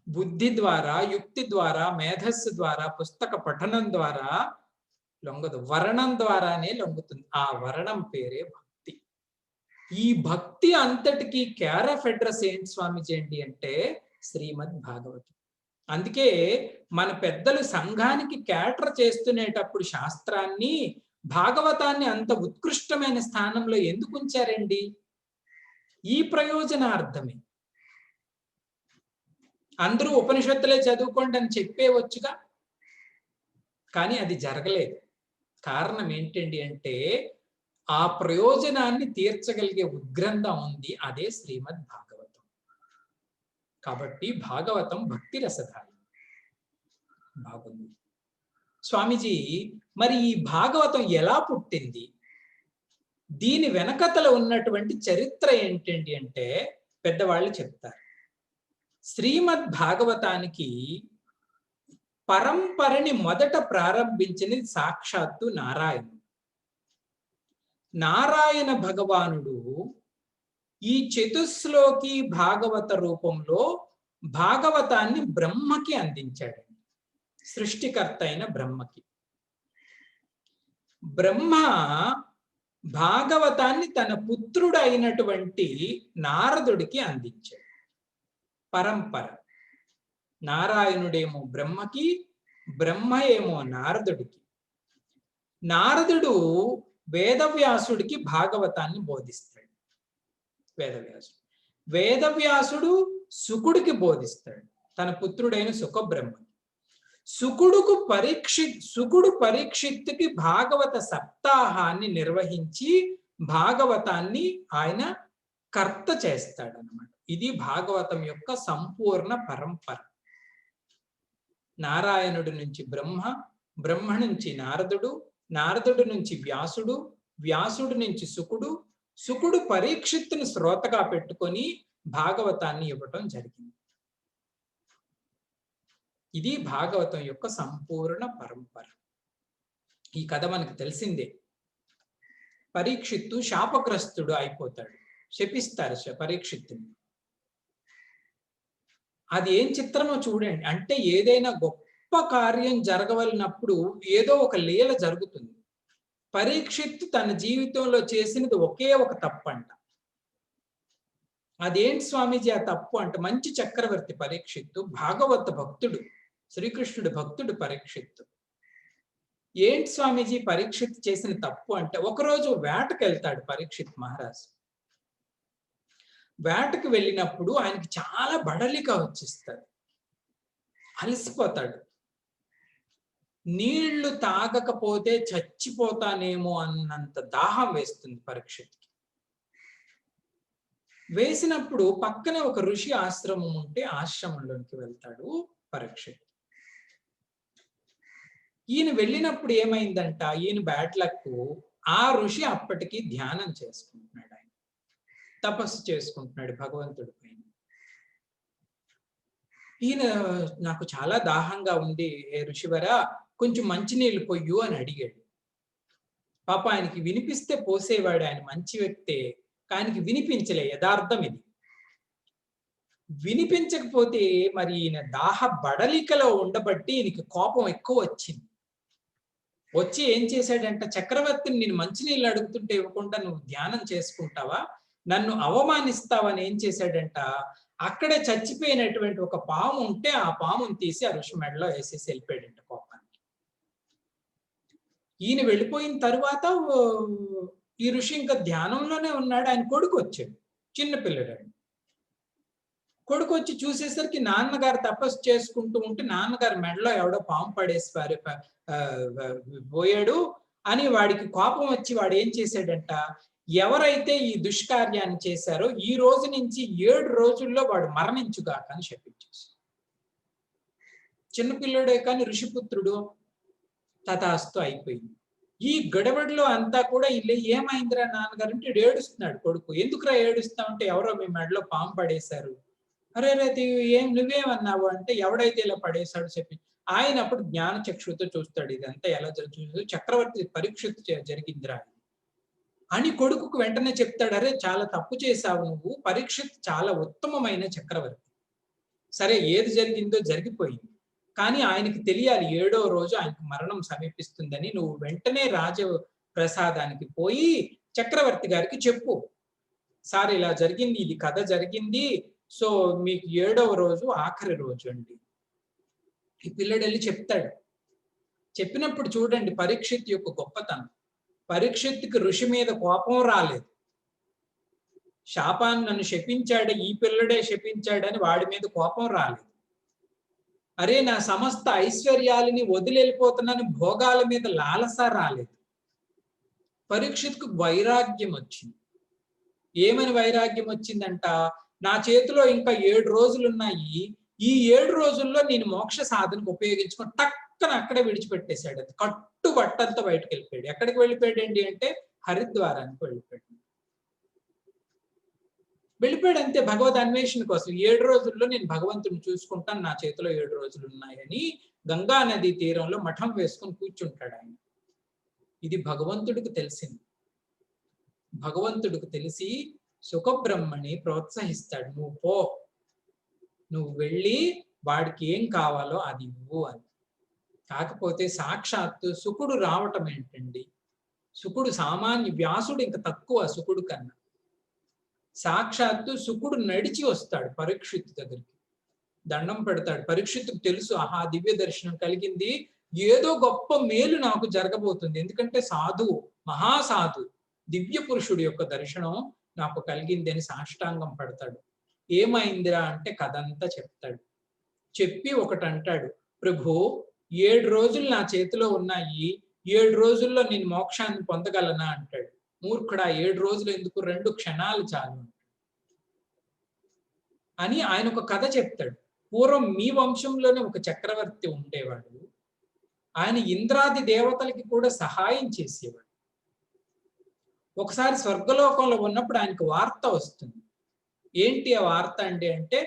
Speaker 1: బుద్ధి ద్వారా, యుక్తి ద్వారా, మేధస్సు ద్వారా, పుస్తక పఠనం ద్వారా లొంగదు. వరణం ద్వారానే లొంగుతుంది. ఆ వరణం పేరే భక్తి. ఈ భక్తి అంతటికి కేర్ ఆఫ్ అడ్రస్ ఏంటి స్వామీజీ ఏంటి అంటే శ్రీమద్ భాగవతం. అందుకే మన పెద్దలు సంఘానికి క్యాటర్ చేస్తునేటప్పుడు శాస్త్రాన్ని, భాగవతాన్ని అంత ఉత్కృష్టమైన స్థానంలో ఎందుకు ఉంచారండి? ఈ ప్రయోజనార్థమే. అందరూ ఉపనిషత్తులే చదువుకోండి అని చెప్పేవచ్చుగా, కానీ అది జరగలేదు. కారణం ఏంటండి అంటే ఆ ప్రయోజనాన్ని తీర్చగలిగే ఉద్గ్రంథం ఉంది, అదే శ్రీమద్ భాగవతం. కాబట్టి భాగవతం భక్తి రసధారి. బాగుంది స్వామీజీ. మరి ఈ భాగవతం ఎలా పుట్టింది? దీని వెనకతల ఉన్నటువంటి చరిత్ర ఏంటండి అంటే పెద్దవాళ్ళు చెప్తారు. శ్రీమద్ భాగవతానికి పరంపరని మొదట ప్రారంభించినది సాక్షాత్తు నారాయణుడు. నారాయణ భగవానుడు ఈ చతుశ్లోకి భాగవత రూపంలో భాగవతాన్ని బ్రహ్మకి అందించాడు. సృష్టికర్త అయిన బ్రహ్మకి. బ్రహ్మ భాగవతాన్ని తన పుత్రుడు అయినటువంటి నారదుడికి అందించాడు. పరంపర. నారాయణుడేమో బ్రహ్మకి, బ్రహ్మ ఏమో నారదుడికి. నారదుడు వేదవ్యాసుడికి భాగవతాన్ని బోధిస్తాడు. వేదవ్యాసుడు శుకుడికి బోధిస్తాడు, తన పుత్రుడైన సుఖబ్రహ్మకి. శుకుడు పరీక్షిత్తుకి భాగవత సప్తాహాన్ని నిర్వహించి భాగవతాన్ని ఆయన కర్త చేస్తాడనమాట. ఇది భాగవతం యొక్క సంపూర్ణ పరంపర. నారాయణుడి నుంచి బ్రహ్మ, బ్రహ్మ నుంచి నారదుడు, నారదుడు నుంచి వ్యాసుడు, వ్యాసుడు నుంచి శుకుడు, శుకుడు పరీక్షిత్తుని శ్రోతగా పెట్టుకొని భాగవతాన్ని ఇవ్వటం జరిగింది. ఇది భాగవతం యొక్క సంపూర్ణ పరంపర. ఈ కథ మనకు తెలిసిందే. పరీక్షిత్తు శాపగ్రస్తుడు అయిపోతాడు, శపిస్తారు పరీక్షిత్తుని. అది ఏం చిత్రమో చూడండి. అంటే ఏదైనా గొప్ప కార్యం జరగవలనప్పుడు ఏదో ఒక లీల జరుగుతుంది. పరీక్షిత్తు తన జీవితంలో చేసినది ఒకే ఒక తప్పు అంట. అదేంటి స్వామీజీ ఆ తప్పు అంటే, మంచి చక్రవర్తి పరీక్షిత్తు, భాగవత భక్తుడు, శ్రీకృష్ణుడు భక్తుడు పరీక్షిత్తు. ఏంటి స్వామీజీ పరీక్షిత్ చేసిన తప్పు అంటే, ఒకరోజు వేటకు వెళ్తాడు పరీక్షిత్ మహారాజు. వేటకు వెళ్ళినప్పుడు ఆయనకి చాలా బడలిక వచ్చేస్తాడు, అలసిపోతాడు. నీళ్లు తాగకపోతే చచ్చిపోతానేమో అన్నంత దాహం వేస్తుంది పరీక్షిత్కి. వేసినప్పుడు పక్కనే ఒక ఋషి ఆశ్రమం ఉంటే ఆశ్రమంలోకి వెళ్తాడు పరీక్షిత్. ఈయన వెళ్ళినప్పుడు ఏమైందంట, ఈయన బ్యాడ్ లక్, ఆ ఋషి అప్పటికి ధ్యానం చేసుకుంటున్నాడు, ఆయన తపస్సు చేసుకుంటున్నాడు భగవంతుడి పైన. ఈయన నాకు చాలా దాహంగా ఉంది ఏ ఋషివరా, కొంచెం మంచినీళ్ళు పొయ్యు అని అడిగాడు. పాప ఆయనకి వినిపిస్తే పోసేవాడు, ఆయన మంచి వ్యక్తే, ఆయనకి వినిపించలే. యథార్థం ఇది. వినిపించకపోతే మరి ఈయన దాహ బడలికలో ఉండబట్టి ఈయనకి కోపం ఎక్కువ వచ్చింది. వచ్చి ఏం చేశాడంట, చక్రవర్తిని నేను మంచినీళ్ళు అడుగుతుంటే ఇవ్వకుండా నువ్వు ధ్యానం చేసుకుంటావా, నన్ను అవమానిస్తావని ఏం చేశాడంట, అక్కడే చచ్చిపోయినటువంటి ఒక పాము ఉంటే ఆ పాముని తీసి ఆ ఋషి మెడలో వేసేసి వెళ్ళిపోయాడంట కోపానికి. ఈయన వెళ్ళిపోయిన తరువాత ఈ ఋషి ఇంకా ధ్యానంలోనే ఉన్నాడు. ఆయన కొడుకు వచ్చాడు, చిన్నపిల్లడు. కొడుకు వచ్చి చూసేసరికి నాన్నగారు తపస్సు చేసుకుంటూ ఉంటే నాన్నగారు మెడలో ఎవడో పాము పడేసి పోయాడు అని వాడికి కోపం వచ్చి వాడు ఏం చేశాడంట, ఎవరైతే ఈ దుష్కార్యాన్ని చేశారో ఈ రోజు నుంచి 7 రోజుల్లో వాడు మరణించుగాక అని శపించేసి. చిన్నపిల్లడే కానీ ఋషిపుత్రుడు, తథాస్తు అయిపోయింది. ఈ గడబడిలో అంతా కూడా ఇల్లు ఏమైందిరా నాన్నగారు అంటే ఏడుస్తున్నాడు కొడుకు. ఎందుకురా ఏడుస్తావు అంటే, ఎవరో మీ మెడలో పాము పడేశారు. అరే రైతు ఏం నువ్వేమన్నావు అంటే, ఎవడైతే ఇలా పడేశాడు చెప్పి. ఆయన అప్పుడు జ్ఞాన చక్షుతో చూస్తాడు, ఇదంతా ఎలా జరుగుతుంది, చక్రవర్తి పరీక్షిత్ జరిగిందిరా అని కొడుకుకు వెంటనే చెప్తాడు. అరే చాలా తప్పు చేశావు నువ్వు, పరీక్షిత్ చాలా ఉత్తమమైన చక్రవర్తి, సరే ఏది జరిగిందో జరిగిపోయింది. కానీ ఆయనకి తెలియాలి 7వ రోజు ఆయనకు మరణం సమీపిస్తుందని. నువ్వు వెంటనే రాజప్రసాదానికి పోయి చక్రవర్తి గారికి చెప్పు. సార్ ఇలా జరిగింది, ఇది కథ జరిగింది. సో మీకు 7వ రోజు ఆఖరి రోజు అండి. ఈ పిల్లడెళ్ళి చెప్తాడు. చెప్పినప్పుడు చూడండి పరీక్షిత్ యొక్క గొప్పతనం. పరీక్షిత్తుకి ఋషి మీద కోపం రాలేదు. శాపాన్ని నన్ను శపించాడు, ఈ పిల్లడే శపించాడని వాడి మీద కోపం రాలేదు. అరే నా సమస్త ఐశ్వర్యాలని వదిలిపోతున్నాను, భోగాల మీద లాలస రాలేదు. పరీక్షిత్కు వైరాగ్యం వచ్చింది. ఏమని వైరాగ్యం వచ్చిందంట? నా చేతిలో ఇంకా 7 రోజులు ఉన్నాయి. ఈ 7 రోజుల్లో నేను మోక్ష సాధనకు ఉపయోగించుకొని టక్కన అక్కడే విడిచిపెట్టేశాడు. అది కట్టుబట్టంతా బయటకు వెళ్ళిపోయాడు. ఎక్కడికి వెళ్ళిపోయాడండి అంటే హరిద్వారానికి వెళ్ళిపోయాడు అంతే. భగవద్ అన్వేషణ కోసం 7 రోజుల్లో నేను భగవంతుని చూసుకుంటాను, నా చేతిలో 7 రోజులు ఉన్నాయని గంగా నది తీరంలో మఠం వేసుకొని కూర్చుంటాడు ఆయన. ఇది భగవంతుడికి తెలిసింది. భగవంతుడికి తెలిసి సుఖబ్రహ్మని ప్రోత్సహిస్తాడు. నువ్వు పో, నువ్వు వెళ్ళి వాడికి ఏం కావాలో అది ఇవ్వు అని. కాకపోతే సాక్షాత్తు సుకుడు రావటం ఏంటండి? సుకుడు సామాన్య, వ్యాసుడు ఇంకా తక్కువ సుకుడు కన్నా. సాక్షాత్తు సుకుడు నడిచి వస్తాడు పరీక్షిత్తు దగ్గరికి, దండం పెడతాడు. పరీక్షిత్తుకు తెలుసు, ఆహా దివ్య దర్శనం కలిగింది, ఏదో గొప్ప మేలు నాకు జరగబోతుంది. ఎందుకంటే సాధువు, మహాసాధు, దివ్య పురుషుడి యొక్క దర్శనం నాకు కలిగింది అని సాష్టాంగం పడతాడు. ఏమైందిరా అంటే కథంతా చెప్తాడు. చెప్పి ఒకటి అంటాడు, ప్రభు 7 రోజులు నా చేతిలో ఉన్నాయి, 7 రోజుల్లో నేను మోక్షాన్ని పొందగలనా అంటాడు. మూర్ఖుడా, 7 రోజులు ఎందుకు, 2 క్షణాలు చాలు అని ఆయన ఒక కథ చెప్తాడు. పూర్వం మీ వంశంలోనే ఒక చక్రవర్తి ఉండేవాడు. ఆయన ఇంద్రాది దేవతలకి కూడా సహాయం చేసేవాడు. ఒకసారి స్వర్గలోకంలో ఉన్నప్పుడు ఆయనకు వార్త వస్తుంది. ఏంటి ఆ వార్త అండి అంటే,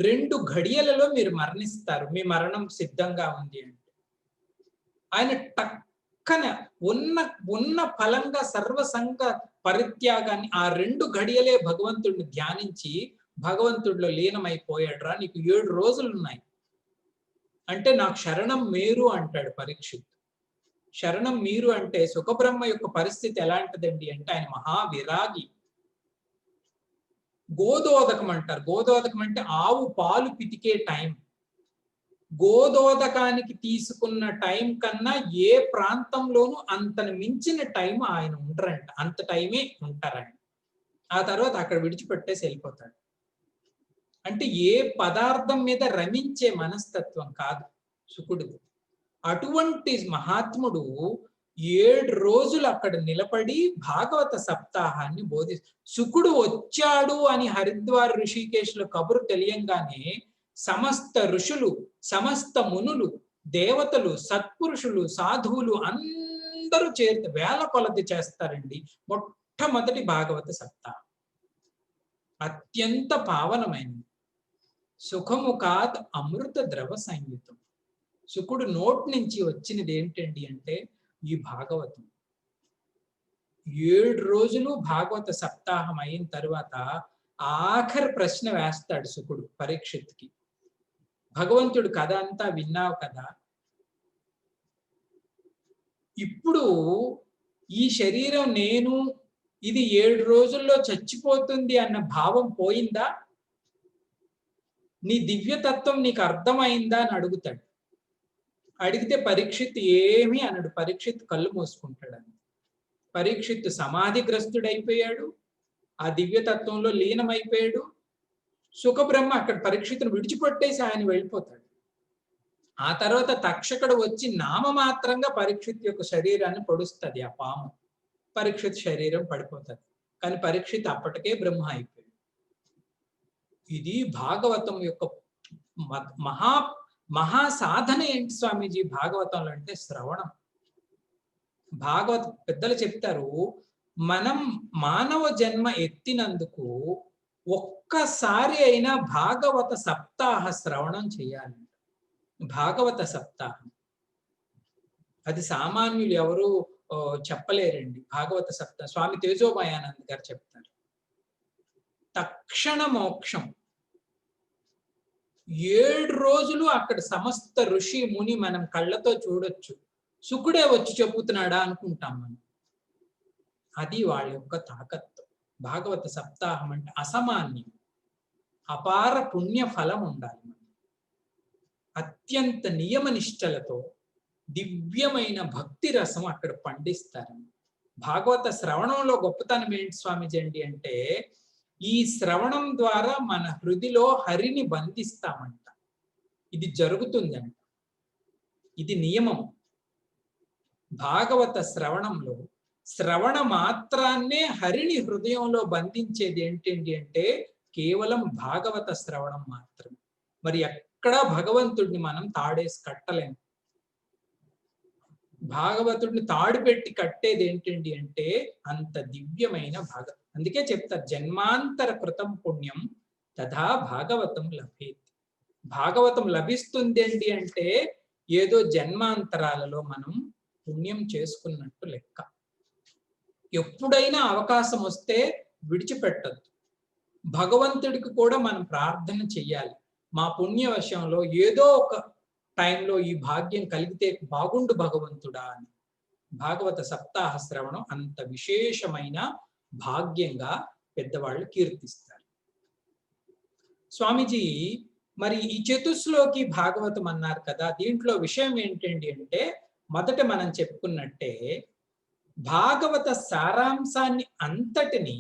Speaker 1: 2 ఘడియలలో మీరు మరణిస్తారు, మీ మరణం సిద్ధంగా ఉంది అంటే. ఆయన టక్కన ఉన్న ఫలంగా సర్వసంగ పరిత్యాగాన్ని ఆ 2 ఘడియలే భగవంతుడిని ధ్యానించి భగవంతుడిలో లీనమైపోయాడురా, నీకు 7 రోజులు ఉన్నాయి అంటే నాకు శరణం మేరు అంటాడు పరీక్షిత్. శరణం మీరు అంటే సుఖబ్రహ్మ యొక్క పరిస్థితి ఎలాంటిదండి అంటే ఆయన మహావిరాగి. గోదోదకం అంటారు. గోదోదకం అంటే ఆవు పాలు పితికే టైం. గోదోదకానికి తీసుకున్న టైం కన్నా ఏ ప్రాంతంలోనూ అంతను మించిన టైం ఆయన ఉండరంట. అంత టైమే ఉంటారంట. ఆ తర్వాత అక్కడ విడిచిపెట్టేసి వెళ్ళిపోతాడు. అంటే ఏ పదార్థం మీద రమించే మనస్తత్వం కాదు సుకుడిది. అటువంటి మహాత్ముడు 7 రోజులు అక్కడ నిలబడి భాగవత సప్తాహాన్ని సుకుడు వచ్చాడు అని హరిద్వార్ ఋషికేశ్లో కబురు తెలియంగానే సమస్త ఋషులు, సమస్త మునులు, దేవతలు, సత్పురుషులు, సాధువులు అందరూ వేల కొలది చేస్తారండి మొట్టమొదటి భాగవత సప్తాహం. అత్యంత పావనమైనది. సుఖముఖాత్ అమృత ద్రవ సంయుతం. శుకుడు నోటి నుంచి వచ్చినది ఏంటండి అంటే ఈ భాగవతం. 7 రోజులు భాగవత సప్తాహం అయిన తరువాత ఆఖరి ప్రశ్న వేస్తాడు శుకుడు పరీక్షిత్కి. భగవంతుడు కథ అంతా విన్నావు కదా, ఇప్పుడు ఈ శరీరం నేను, ఇది 7 రోజుల్లో చచ్చిపోతుంది అన్న భావం పోయిందా? నీ దివ్యతత్వం నీకు అర్థమైందా అని అడుగుతాడు. అడిగితే పరీక్షిత్ ఏమీ అనడు. పరీక్షిత్ కళ్ళు మూసుకుంటాడు. పరీక్షిత్ సమాధిగ్రస్తుడైపోయాడు, ఆ దివ్యతత్వంలో లీనమైపోయాడు. సుఖబ్రహ్మ అక్కడ పరీక్షిత్తును విడిచిపెట్టేసి ఆయన వెళ్ళిపోతాడు. ఆ తర్వాత తక్షకుడు వచ్చి నామమాత్రంగా పరీక్షిత్ యొక్క శరీరాన్ని పొడుస్తుంది ఆ పాము. పరీక్షిత్ శరీరం పడిపోతుంది. కానీ పరీక్షిత్ అప్పటికే బ్రహ్మ అయిపోయాడు. ఇది భాగవతం యొక్క మహా సాధన ఏంటి స్వామీజీ భాగవతంలో అంటే శ్రవణం. భాగవత పెద్దలు చెప్తారు, మనం మానవ జన్మ ఎత్తినందుకు ఒక్కసారి అయినా భాగవత సప్తాహ శ్రవణం చేయాలి. భాగవత సప్తాహం అది సామాన్యులు ఎవరు చెప్పలేరండి. భాగవత సప్తాహం స్వామి తేజోమయానంద్ గారు చెప్తారు. తక్షణ మోక్షం. 7 రోజులు అక్కడ సమస్త ఋషి ముని మనం కళ్ళతో చూడొచ్చు. శుకుడే వచ్చి చెప్పుతున్నాడా అనుకుంటాం మనం. అది వాళ్ళ యొక్క తాకత్తు. భాగవత సప్తాహం అంటే అసామాన్యం. అపార పుణ్య ఫలం ఉండాలి. అత్యంత నియమ నిష్టలతో దివ్యమైన భక్తి రసం అక్కడ పండిస్తారు. భాగవత శ్రవణంలో గొప్పతనం ఏంటి స్వామిజీ అండి అంటే, ఈ శ్రవణం ద్వారా మన హృదిలో హరిని బంధిస్తామంట. ఇది జరుగుతుందంట. ఇది నియమం. భాగవత శ్రవణంలో శ్రవణ మాత్రాన్నే హరిని హృదయంలో బంధించేది ఏంటండి అంటే కేవలం భాగవత శ్రవణం మాత్రమే. మరి ఎక్కడా భగవంతుడిని మనం తాడేసి కట్టలేము. భాగవతుడిని తాడు పెట్టి కట్టేది ఏంటండి అంటే అంత దివ్యమైన అందుకే చెప్తారు, జన్మాంతర కృతం పుణ్యం తథా భాగవతం లభేత్. భాగవతం లభిస్తుంది ఏంటి అంటే ఏదో జన్మాంతరాలలో మనం పుణ్యం చేసుకున్నట్టు లెక్క. ఎప్పుడైనా అవకాశం వస్తే విడిచిపెట్టద్దు. భగవంతుడికి కూడా మనం ప్రార్థన చెయ్యాలి. మా పుణ్యవశంలో ఏదో ఒక టైంలో ఈ భాగ్యం కలిగితే బాగుండు భగవంతుడా అని. భాగవత సప్తాహ శ్రవణం అంత విశేషమైన భాగ్యంగా పెద్దవాళ్ళు కీర్తిస్తారు. స్వామీజీ మరి ఈ చతుశ్లోకి భాగవతం అన్నారు కదా, దీంట్లో విషయం ఏంటండి అంటే మొదట మనం చెప్పుకున్నట్టే భాగవత సారాంశాన్ని అంతటిని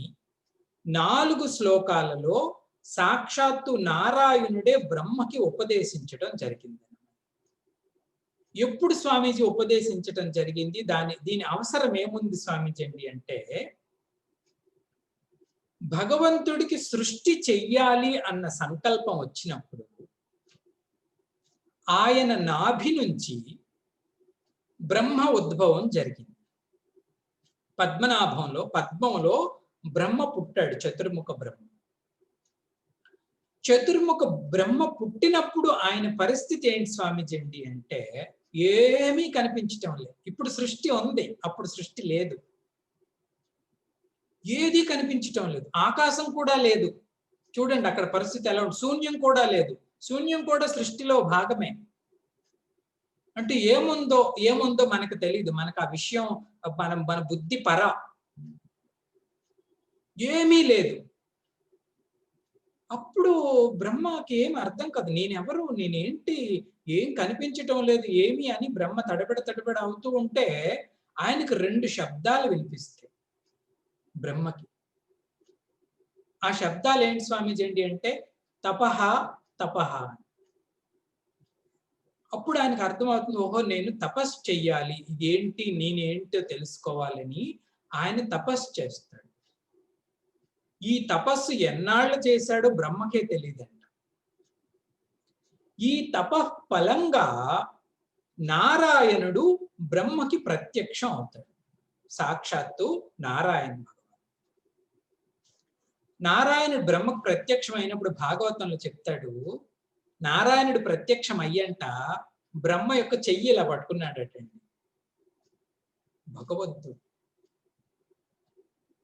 Speaker 1: 4 శ్లోకాలలో సాక్షాత్తు నారాయణుడే బ్రహ్మకి ఉపదేశించడం జరిగింది. ఎప్పుడు స్వామీజీ ఉపదేశించటం జరిగింది? దీని అవసరం ఏముంది స్వామీజీ అండి అంటే, భగవంతుడికి సృష్టి చెయ్యాలి అన్న సంకల్పం వచ్చినప్పుడు ఆయన నాభి నుంచి బ్రహ్మ ఉద్భవం జరిగింది. పద్మంలో బ్రహ్మ పుట్టాడు, చతుర్ముఖ బ్రహ్మ. చతుర్ముఖ బ్రహ్మ పుట్టినప్పుడు ఆయన పరిస్థితి ఏంటి స్వామీజీ అండి అంటే ఏమీ కనిపించటం లేదు. ఇప్పుడు సృష్టి ఉంది, అప్పుడు సృష్టి లేదు. ఏది కనిపించటం లేదు. ఆకాశం కూడా లేదు. చూడండి అక్కడ పరిస్థితి ఎలా ఉంది. శూన్యం కూడా లేదు. శూన్యం కూడా సృష్టిలో భాగమే. అంటే ఏముందో మనకు తెలియదు. మనకు ఆ విషయం మన బుద్ధి ఏమీ లేదు. అప్పుడు బ్రహ్మకి ఏం అర్థం కాదు. నేనెవరు, నేనేంటి, ఏం కనిపించటం లేదు ఏమి అని బ్రహ్మ తడబడ అవుతూ ఉంటే ఆయనకు 2 శబ్దాలు వినిపిస్తాయి బ్రహ్మకి. ఆ శబ్దాలు ఏంటి స్వామీజీ ఏంటి అంటే తపహ తపహ. అప్పుడు ఆయనకు అర్థమవుతుంది, ఓహో నేను తపస్సు చెయ్యాలి, ఇదేంటి నేనేంటో తెలుసుకోవాలని ఆయన తపస్సు చేస్తాడు. ఈ తపస్సు ఎన్నాళ్ళు చేశాడో బ్రహ్మకే తెలియదంట. ఈ తపఫలంగా నారాయణుడు బ్రహ్మకి ప్రత్యక్షం అవుతాడు. సాక్షాత్తు నారాయణ భగవాన్. నారాయణుడు బ్రహ్మకు ప్రత్యక్షం అయినప్పుడు భాగవతంలో చెప్తాడు, నారాయణుడు ప్రత్యక్షం అయ్యంట బ్రహ్మ యొక్క చెయ్యి ఇలా పట్టుకున్నాడటండి భగవంతుడు.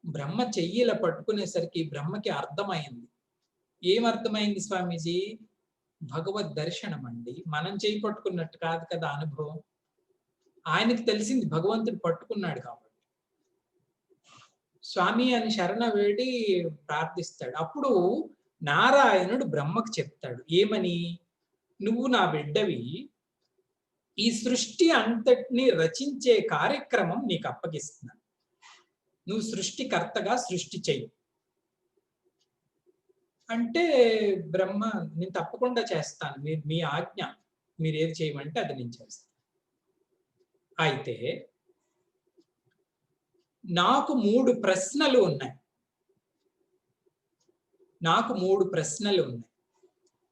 Speaker 1: బ్రహ్మ చెయ్యి ఇలా పట్టుకునేసరికి బ్రహ్మకి అర్థమైంది. ఏమర్థమైంది స్వామీజీ? భగవద్ దర్శనం అండి. మనం చెయ్యి పట్టుకున్నట్టు కాదు కదా అనుభవం. ఆయనకి తెలిసింది భగవంతుడు పట్టుకున్నాడు కాబట్టి. స్వామి అని శరణ వేడి ప్రార్థిస్తాడు. అప్పుడు నారాయణుడు బ్రహ్మకు చెప్తాడు ఏమని, నువ్వు నా బిడ్డవి, ఈ సృష్టి అంతటిని రచించే కార్యక్రమం నీకు అప్పగిస్తున్నాను. నువ్వు సృష్టికర్తగా సృష్టి చెయ్యి అంటే బ్రహ్మ నేను తప్పకుండా చేస్తాను, మీ ఆజ్ఞ, మీరు ఏది చేయమంటే అది నేను చేస్తాను. అయితే నాకు 3 ప్రశ్నలు ఉన్నాయి.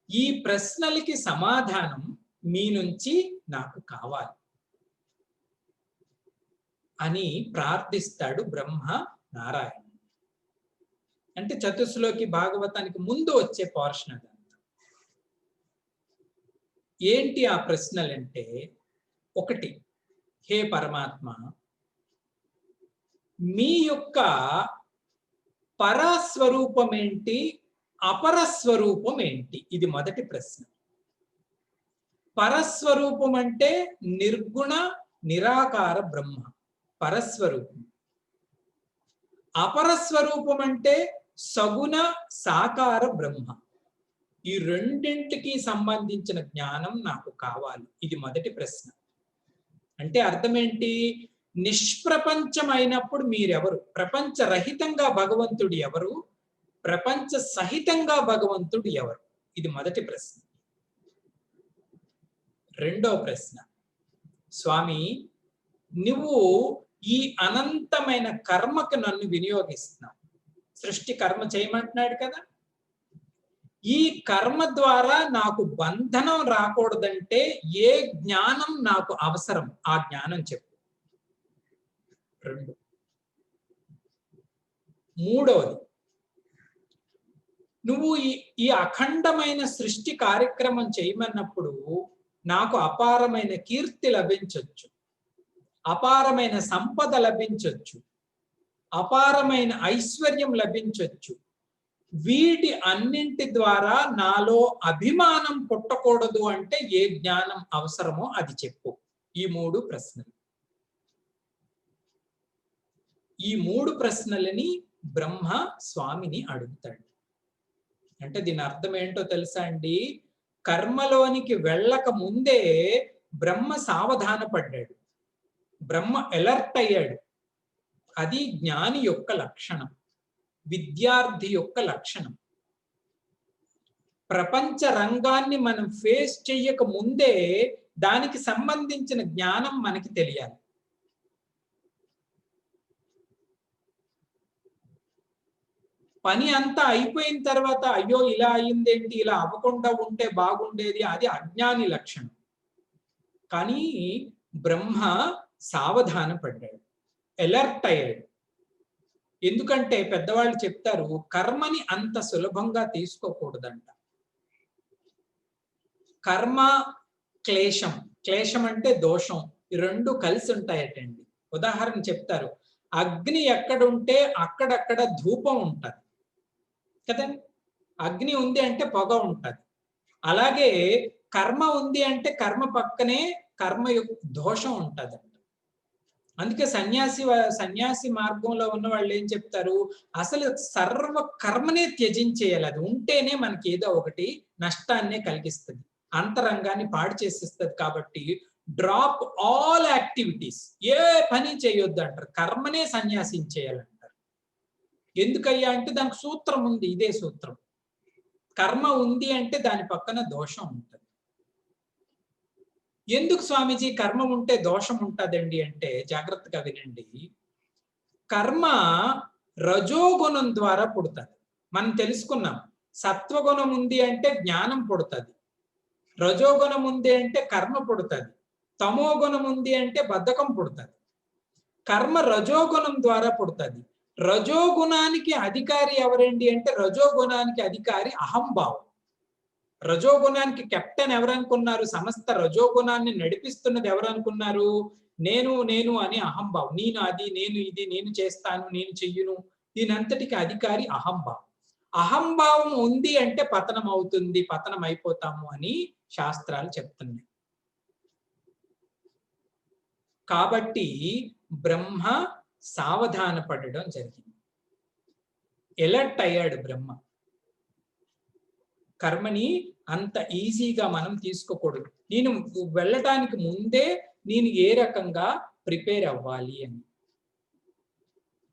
Speaker 1: ఈ ప్రశ్నలకి సమాధానం మీ నుంచి నాకు కావాలి అని ప్రార్థిస్తాడు బ్రహ్మ నారాయణ. అంటే చతుశ్లోకి భాగవతానికి ముందు వచ్చే పోర్షన్ అదంతా. ఏంటి ఆ ప్రశ్నలంటే, 1, హే పరమాత్మ, మీ యొక్క పరస్వరూపం ఏంటి, అపరస్వరూపం ఏంటి? ఇది మొదటి ప్రశ్న. పరస్వరూపం అంటే నిర్గుణ నిరాకార బ్రహ్మ పరస్వరూపం. అపరస్వరూపం అంటే సగుణ సాకార బ్రహ్మ. ఈ రెండింటికి సంబంధించిన జ్ఞానం నాకు కావాలి. ఇది మొదటి ప్రశ్న. అంటే అర్థం ఏంటి? నిష్ప్రపంచమైనప్పుడు మీరెవరు? ప్రపంచరహితంగా భగవంతుడు ఎవరు? ప్రపంచ సహితంగా భగవంతుడు ఎవరు? ఇది మొదటి ప్రశ్న. రెండో ప్రశ్న, స్వామి నువ్వు ఈ అనంతమైన కర్మకు నన్ను వినియోగిస్తున్నావు. సృష్టి కర్మ చేయమంటున్నాడు కదా. ఈ కర్మ ద్వారా నాకు బంధనం రాకూడదంటే ఏ జ్ఞానం నాకు అవసరం? ఆ జ్ఞానం చెప్పు. రెండు. మూడవది, నువ్వు ఈ అఖండమైన సృష్టి కార్యక్రమం చేయమన్నప్పుడు నాకు అపారమైన కీర్తి లభించవచ్చు, అపారమైన సంపద లభించవచ్చు, అపారమైన ఐశ్వర్యం లభించవచ్చు. వీటి అన్నింటి ద్వారా నాలో అభిమానం పుట్టకూడదు అంటే ఏ జ్ఞానం అవసరమో అది చెప్పు. ఈ మూడు ప్రశ్నలు. ఈ మూడు ప్రశ్నలని బ్రహ్మ స్వామిని అడుగుతాడు. అంటే దీని అర్థం ఏంటో తెలుసా అండి? కర్మలోనికి వెళ్ళక ముందే బ్రహ్మ సావధాన పడ్డాడు, బ్రహ్మ అలర్ట్ అయ్యాడు. అది జ్ఞాని యొక్క లక్షణం, విద్యార్థి యొక్క లక్షణం. ప్రపంచ రంగాన్ని మనం ఫేస్ చెయ్యక ముందే దానికి సంబంధించిన జ్ఞానం మనకి తెలియాలి. పని అంతా అయిపోయిన తర్వాత అయ్యో ఇలా అయిందేంటి, ఇలా అవ్వకుండా ఉంటే బాగుండేది, అది అజ్ఞాని లక్షణం. కానీ బ్రహ్మ సావధాన పడ్డాడు, అలర్ట్ అయ్యాడు. ఎందుకంటే పెద్దవాళ్ళు చెప్తారు, కర్మని అంత సులభంగా తీసుకోకూడదంట. కర్మ క్లేశం, క్లేశం అంటే దోషం, ఈ రెండు కలిసి ఉంటాయటండి. ఉదాహరణ చెప్తారు, అగ్ని ఎక్కడుంటే అక్కడక్కడ ధూపం ఉంటుంది కదండి. అగ్ని ఉంది అంటే పొగ ఉంటుంది. అలాగే కర్మ ఉంది అంటే కర్మ పక్కనే కర్మ యొక్క దోషం ఉంటుంది. అందుకే సన్యాసి మార్గంలో ఉన్న వాళ్ళు ఏం చెప్తారు, అసలు సర్వ కర్మనే త్యజించేయాలి. అది ఉంటేనే మనకి ఏదో ఒకటి నష్టాన్నే కలిగిస్తుంది, అంతరంగాన్ని పాడు చేసేస్తుంది. కాబట్టి డ్రాప్ ఆల్ యాక్టివిటీస్, ఏ పని చేయొద్దు అంటారు, కర్మనే సన్యాసించేయాలంటారు. ఎందుకయ్యా అంటే దానికి సూత్రం ఉంది, ఇదే సూత్రం. కర్మ ఉంది అంటే దాని పక్కన దోషం ఉంటుంది. ఎందుకు స్వామీజీ కర్మ ఉంటే దోషం ఉంటుందండి అంటే జాగ్రత్తగా వినండి. కర్మ రజోగుణం ద్వారా పుడుతుంది. మనం తెలుసుకున్నాం, సత్వగుణం ఉంది అంటే జ్ఞానం పుడుతుంది, రజోగుణం ఉంది అంటే కర్మ పుడుతుంది, తమోగుణం ఉంది అంటే బద్ధకం పుడుతుంది. కర్మ రజోగుణం ద్వారా పుడుతుంది. రజోగుణానికి అధికారి ఎవరండి అంటే రజోగుణానికి అధికారి అహంభావం. రజోగుణానికి కెప్టెన్ ఎవరనుకున్నారు? సమస్త రజోగుణాన్ని నడిపిస్తున్నది ఎవరనుకున్నారు? నేను నేను అని అహంభావం. నేను అది, నేను ఇది, నేను చేస్తాను, నేను చెయ్యను, దీనంతటికి అధికారి అహంభావం. అహంభావం ఉంది అంటే పతనం అవుతుంది, పతనం అయిపోతాము అని శాస్త్రాలు చెప్తున్నాయి. కాబట్టి బ్రహ్మ సావధాన పడడం జరిగింది, ఎలర్ట్ అయ్యాడు బ్రహ్మ. కర్మని అంత ఈజీగా మనం తీసుకోకూడదు. నేను వెళ్ళటానికి ముందే నేను ఏ రకంగా ప్రిపేర్ అవ్వాలి అని.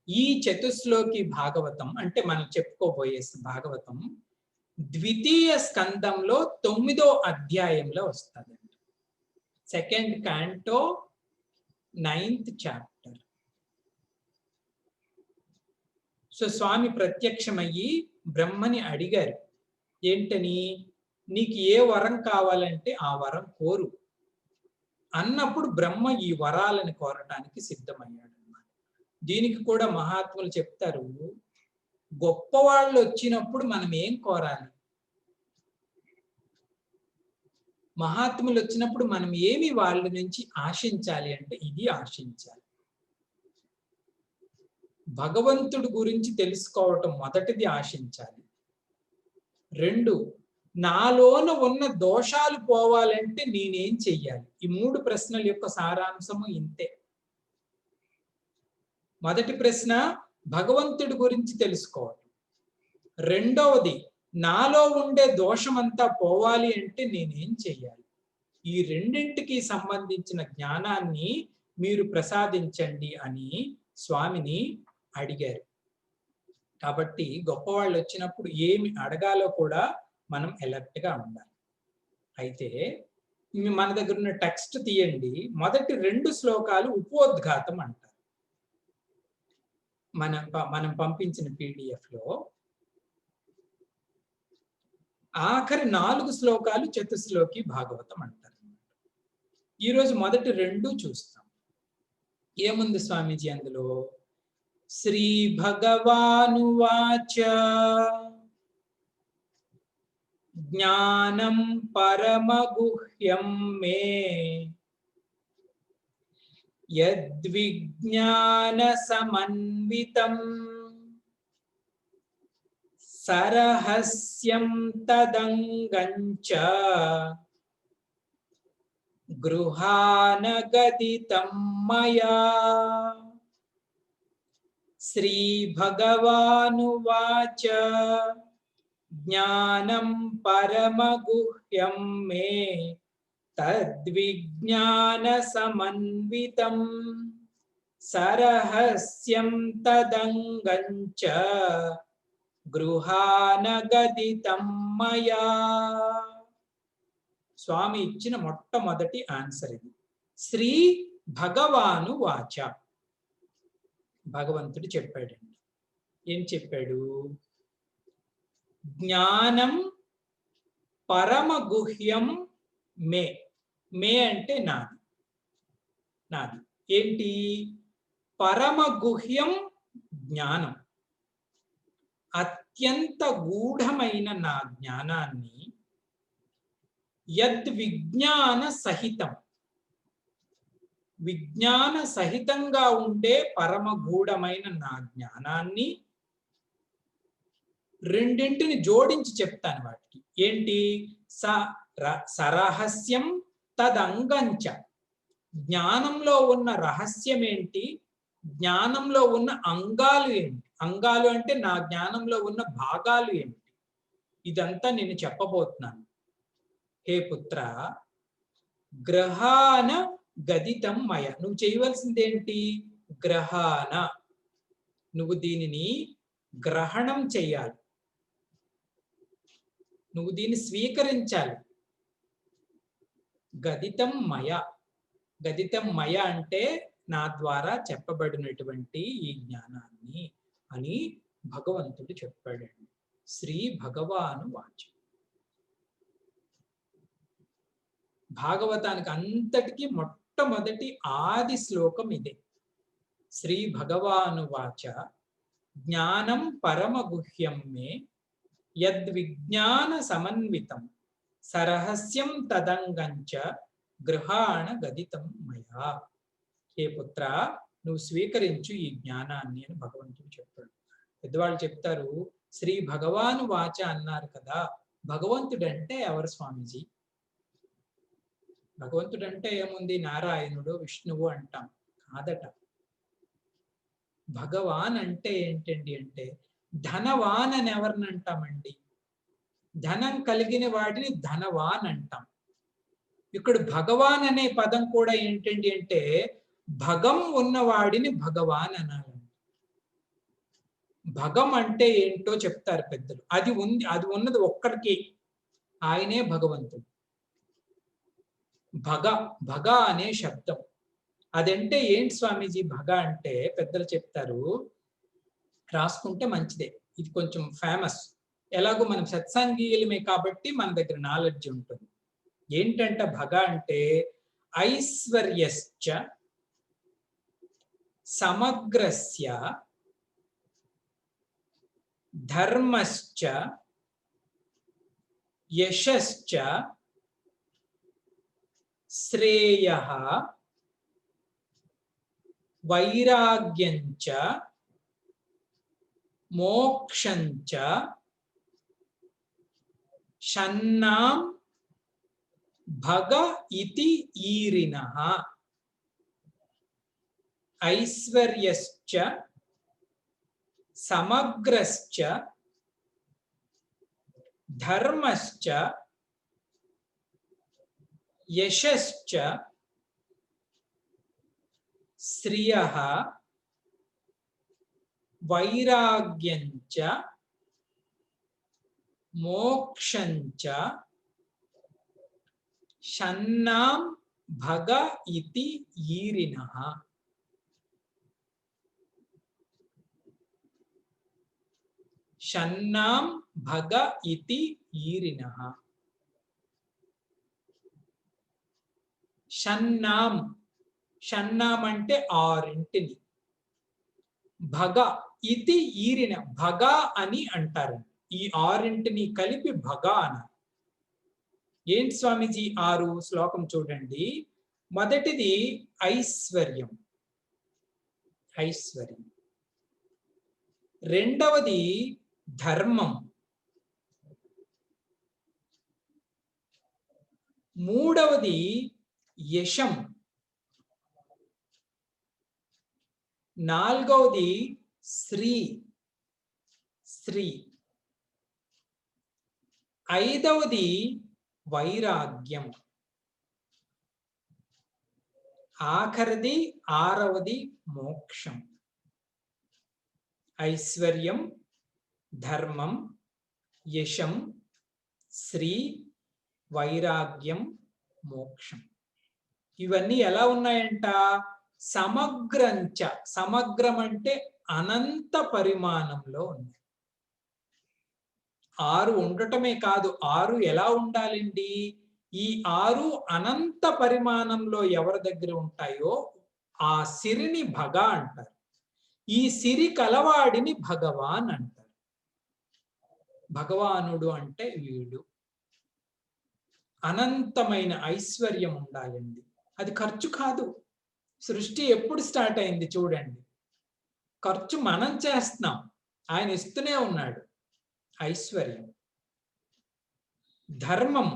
Speaker 1: ఈ చతుశ్లోకి భాగవతం అంటే మనం చెప్పుకోబోయే భాగవతం ద్వితీయ స్కందంలో 9వ అధ్యాయంలో వస్తుంది. Second canto 9th chapter. So స్వామి ప్రత్యక్షమయ్యి బ్రహ్మని అడిగారు, ఏంటని? నీకు ఏ వరం కావాలంటే ఆ వరం కోరు అన్నప్పుడు బ్రహ్మ ఈ వరాలను కోరటానికి సిద్ధమయ్యాడు అన్నమాట. దీనికి కూడా మహాత్ములు చెప్తారు, గొప్పవాళ్ళు వచ్చినప్పుడు మనం ఏం కోరాలి, మహాత్ములు వచ్చినప్పుడు మనం ఏమి వాళ్ళ నుంచి ఆశించాలి అంటే ఇది ఆశించాలి. భగవంతుడి గురించి తెలుసుకోవటం మొదటిది ఆశించాలి. 2, నాలోన ఉన్న దోషాలు పోవాలంటే నేనేం చెయ్యాలి? ఈ 3 ప్రశ్నల యొక్క సారాంశము ఇంతే. మొదటి ప్రశ్న భగవంతుడి గురించి తెలుసుకోవాలి. రెండవది నాలో ఉండే దోషమంతా పోవాలి అంటే నేనేం చెయ్యాలి? ఈ రెండింటికి సంబంధించిన జ్ఞానాన్ని మీరు ప్రసాదించండి అని స్వామిని అడిగారు. కాబట్టి గొప్పవాళ్ళు వచ్చినప్పుడు ఏమి అడగాలో కూడా మనం అలర్ట్ గా ఉండాలి. అయితే మన దగ్గర ఉన్న టెక్స్ట్ తీయండి. మొదటి 2 శ్లోకాలు ఉపోద్ఘాతం అంటారు. మనం పంపించిన PDF లో ఆఖరి 4 శ్లోకాలు చతుశ్లోకి భాగవతం అంటారు. ఈరోజు మొదటి 2 చూస్తాం. ఏముంది స్వామీజీ అందులో? శ్రీ భగవానువాచ జ్ఞానం పరమగుహ్యం మే యద్విజ్ఞాన సమన్వితం సరహస్యం తదంగంచ గృహాన గదితం మయా. శ్రీ భగవానువాచ జ్ఞానం పరమగుహ్యం మే తద్విజ్ఞాన సమన్వితం సరహస్యం తదంగంచ గృహాన గదితం మయా. స్వామి ఇచ్చిన మొట్టమొదటి ఆన్సర్ ఇది. శ్రీ భగవాను వాచ. భగవంతుడు చెప్పాడండి. ఏం చెప్పాడు? జ్ఞానం పరమగుహ్యం మే. మే అంటే నాది. నాది ఏంటి? పరమగుహ్యం జ్ఞానం. అత్యంత గూఢమైన నా జ్ఞానాన్ని యద్విజ్ఞాన సహితం, విజ్ఞాన సహితంగా ఉండే పరమగూఢమైన నా జ్ఞానాన్ని రెండింటిని జోడించి చెప్తాను వాటికి. ఏంటి? సరహస్యం తదంగంచ. జ్ఞానంలో ఉన్న రహస్యం ఏంటి? జ్ఞానంలో ఉన్న అంగాలు ఏంటి? అంగాలు అంటే నా జ్ఞానంలో ఉన్న భాగాలు ఏంటి? ఇదంతా నేను చెప్పబోతున్నాను. హే పుత్ర, గ్రహాన గదితం మయ. నువ్వు చేయవలసింది ఏంటి? గ్రహాన. నువ్వు దీనిని గ్రహణం చెయ్యాలి. నువ్వు దీన్ని స్వీకరించాలి. గదితం మయ. గదితం మయ అంటే నా ద్వారా చెప్పబడినటువంటి ఈ జ్ఞానాన్ని అని భగవంతుడు చెప్పాడండి. శ్రీ భగవాను వాచ. భాగవతానికి అంతటికి మొట్టమొదటి ఆది శ్లోకం ఇదే. శ్రీ భగవాను వాచ జ్ఞానం పరమగుహ్యం మే యద్విజ్ఞాన సమన్వితం సరహస్యం తదంగంచ గృహాణ గదితం మయా. హే పుత్ర, నువ్వు స్వీకరించు ఈ జ్ఞానాన్ని అని భగవంతుడు చెప్పాడు. పెద్దవాళ్ళు చెప్తారు, శ్రీ భగవాను వాచ అన్నారు కదా, భగవంతుడు అంటే ఎవరు స్వామీజీ? భగవంతుడు అంటే ఏముంది? నారాయణుడు, విష్ణువు అంటాం. కాదట. భగవాన్ అంటే ఏంటండి అంటే ధనవాన్ అని ఎవరిని అంటామండి? ధనం కలిగిన వాడిని ధనవాన్ అంటాం. ఇక్కడ భగవాన్ అనే పదం కూడా ఏంటండి అంటే భగం ఉన్నవాడిని భగవాన్ అనాలి. భగం అంటే ఏంటో చెప్తారు పెద్దలు. అది ఉన్నది ఒక్కడికి, ఆయనే భగవంతుడు. భగ అనే శబ్దం. అదంటే ఏంటి స్వామీజీ? భగ అంటే పెద్దలు చెప్తారు, రాసుకుంటే మంచిదే. ఇది కొంచెం ఫేమస్. ఎలాగో మనం సత్సంగీయులమే కాబట్టి మన దగ్గర నాలెడ్జ్ ఉంటుంది. ఏంటంట భగ అంటే ఐశ్వర్యశ్చ సమగ్రస్య ధర్మశ్చ యశశ్చ శ్రేయః వైరాగ్యంచ మోక్షంచ షన్నాం భగ ఇతి ఈరినః ఐశ్వర్యశ్చ సమగ్రశ్చ ధర్మశ్చ యశశ్చ శ్రియః వైరాగ్యంచ మోక్షంచ షన్నాం భగ ఇతి ఈరినః. షన్నాం భగ ఇతి ఈరినః. షన్నాం, షన్నాం అంటే ఆరింటిని, భగ ఇతి ఈరిన, భగ అని అంటారు. ఈ ఆరింటిని కలిపి భగ అన్నారు. ఏంటి స్వామీజీ ఆరు? శ్లోకం చూడండి. మొదటిది ఐశ్వర్యం, ఐశ్వర్యం. రెండవది ధర్మం. మూడవది యశం. నాలుగవది శ్రీ, శ్రీ. ఐదవది వైరాగ్యం. ఆఖరిది ఆరవది మోక్షం. ఐశ్వర్యం, ధర్మం, యశం, శ్రీ, వైరాగ్యం, మోక్షం. ఇవన్నీ ఎలా ఉన్నాయంట? సమగ్రంచ, సమగ్రం అంటే అనంత పరిమాణంలో ఉంది. ఆరు ఉండటమే కాదు, ఆరు ఎలా ఉండాలండి? ఈ ఆరు అనంత పరిమాణంలో ఎవరి దగ్గర ఉంటాయో ఆ సిరిని భగ అంటారు. ఈ సిరి కలవాడిని భగవాన్ అంటారు. భగవానుడు అంటే వీడు. అనంతమైన ఐశ్వర్యం ఉండాలండి. అది ఖర్చు కాదు. సృష్టి ఎప్పుడు స్టార్ట్ అయింది చూడండి. ఖర్చు మనం చేస్తున్నాం, ఆయన ఇస్తూనే ఉన్నాడు. ఐశ్వర్యం. ధర్మం,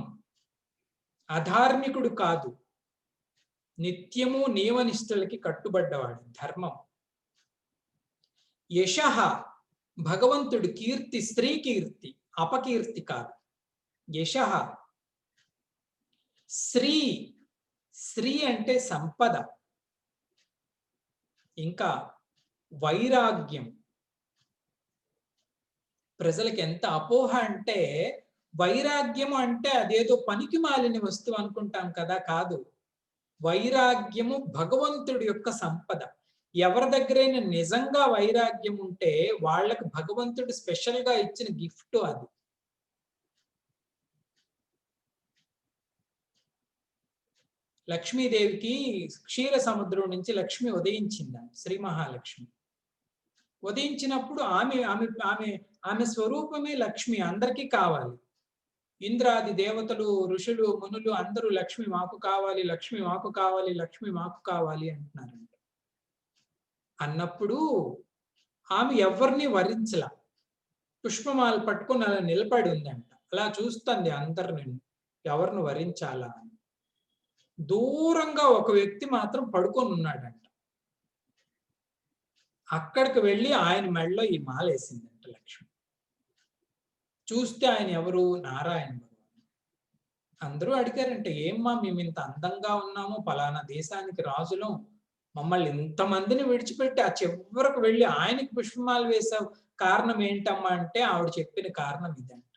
Speaker 1: అధార్మికుడు కాదు, నిత్యము నియమనిష్టలకి కట్టుబడ్డవాడు. ధర్మం. యశః, భగవంతుడు కీర్తి, స్త్రీ కీర్తి, అపకీర్తి కాదు. యశః. శ్రీ, శ్రీ అంటే సంపద. ఇంకా వైరాగ్యం. ప్రజలకు ఎంత అపోహ అంటే వైరాగ్యము అంటే అదేదో పనికి మాలిన వస్తువు అనుకుంటాం కదా. కాదు. వైరాగ్యము భగవంతుడి యొక్క సంపద. ఎవరి దగ్గరైనా నిజంగా వైరాగ్యం ఉంటే వాళ్ళకి భగవంతుడు స్పెషల్ గా ఇచ్చిన గిఫ్ట్ అది. లక్ష్మీదేవికి క్షీర సముద్రం నుంచి లక్ష్మి ఉదయించిందండి, శ్రీ మహాలక్ష్మి. ఉదయించినప్పుడు ఆమె ఆమె ఆమె ఆమె స్వరూపమే లక్ష్మి, అందరికీ కావాలి. ఇంద్రాది దేవతలు, ఋషులు, మునులు అందరూ లక్ష్మి మాకు కావాలి, లక్ష్మి మాకు కావాలి, లక్ష్మి మాకు కావాలి అంటున్నారంట. అన్నప్పుడు ఆమె ఎవరిని వరించల, పుష్పమాల పట్టుకుని అలా నిలబడి ఉందంట. అలా చూస్తుంది అందరిని, ఎవరిని వరించాలా అని. దూరంగా ఒక వ్యక్తి మాత్రం పడుకొని ఉన్నాడంట. అక్కడికి వెళ్ళి ఆయన మెడలో ఈ మాల వేసిందంట లక్ష్మి. చూస్తే ఆయన ఎవరు? నారాయణ భగవాన్. అందరూ అడిగారంట, ఏమ్మా మేము ఇంత అందంగా ఉన్నాము, పలానా దేశానికి రాజులం, మమ్మల్ని ఇంతమందిని విడిచిపెట్టి ఆ చివరకు వెళ్ళి ఆయనకి పుష్పమాల వేసావు, కారణం ఏంటమ్మా అంటే ఆవిడ చెప్పిన కారణం ఇదంట.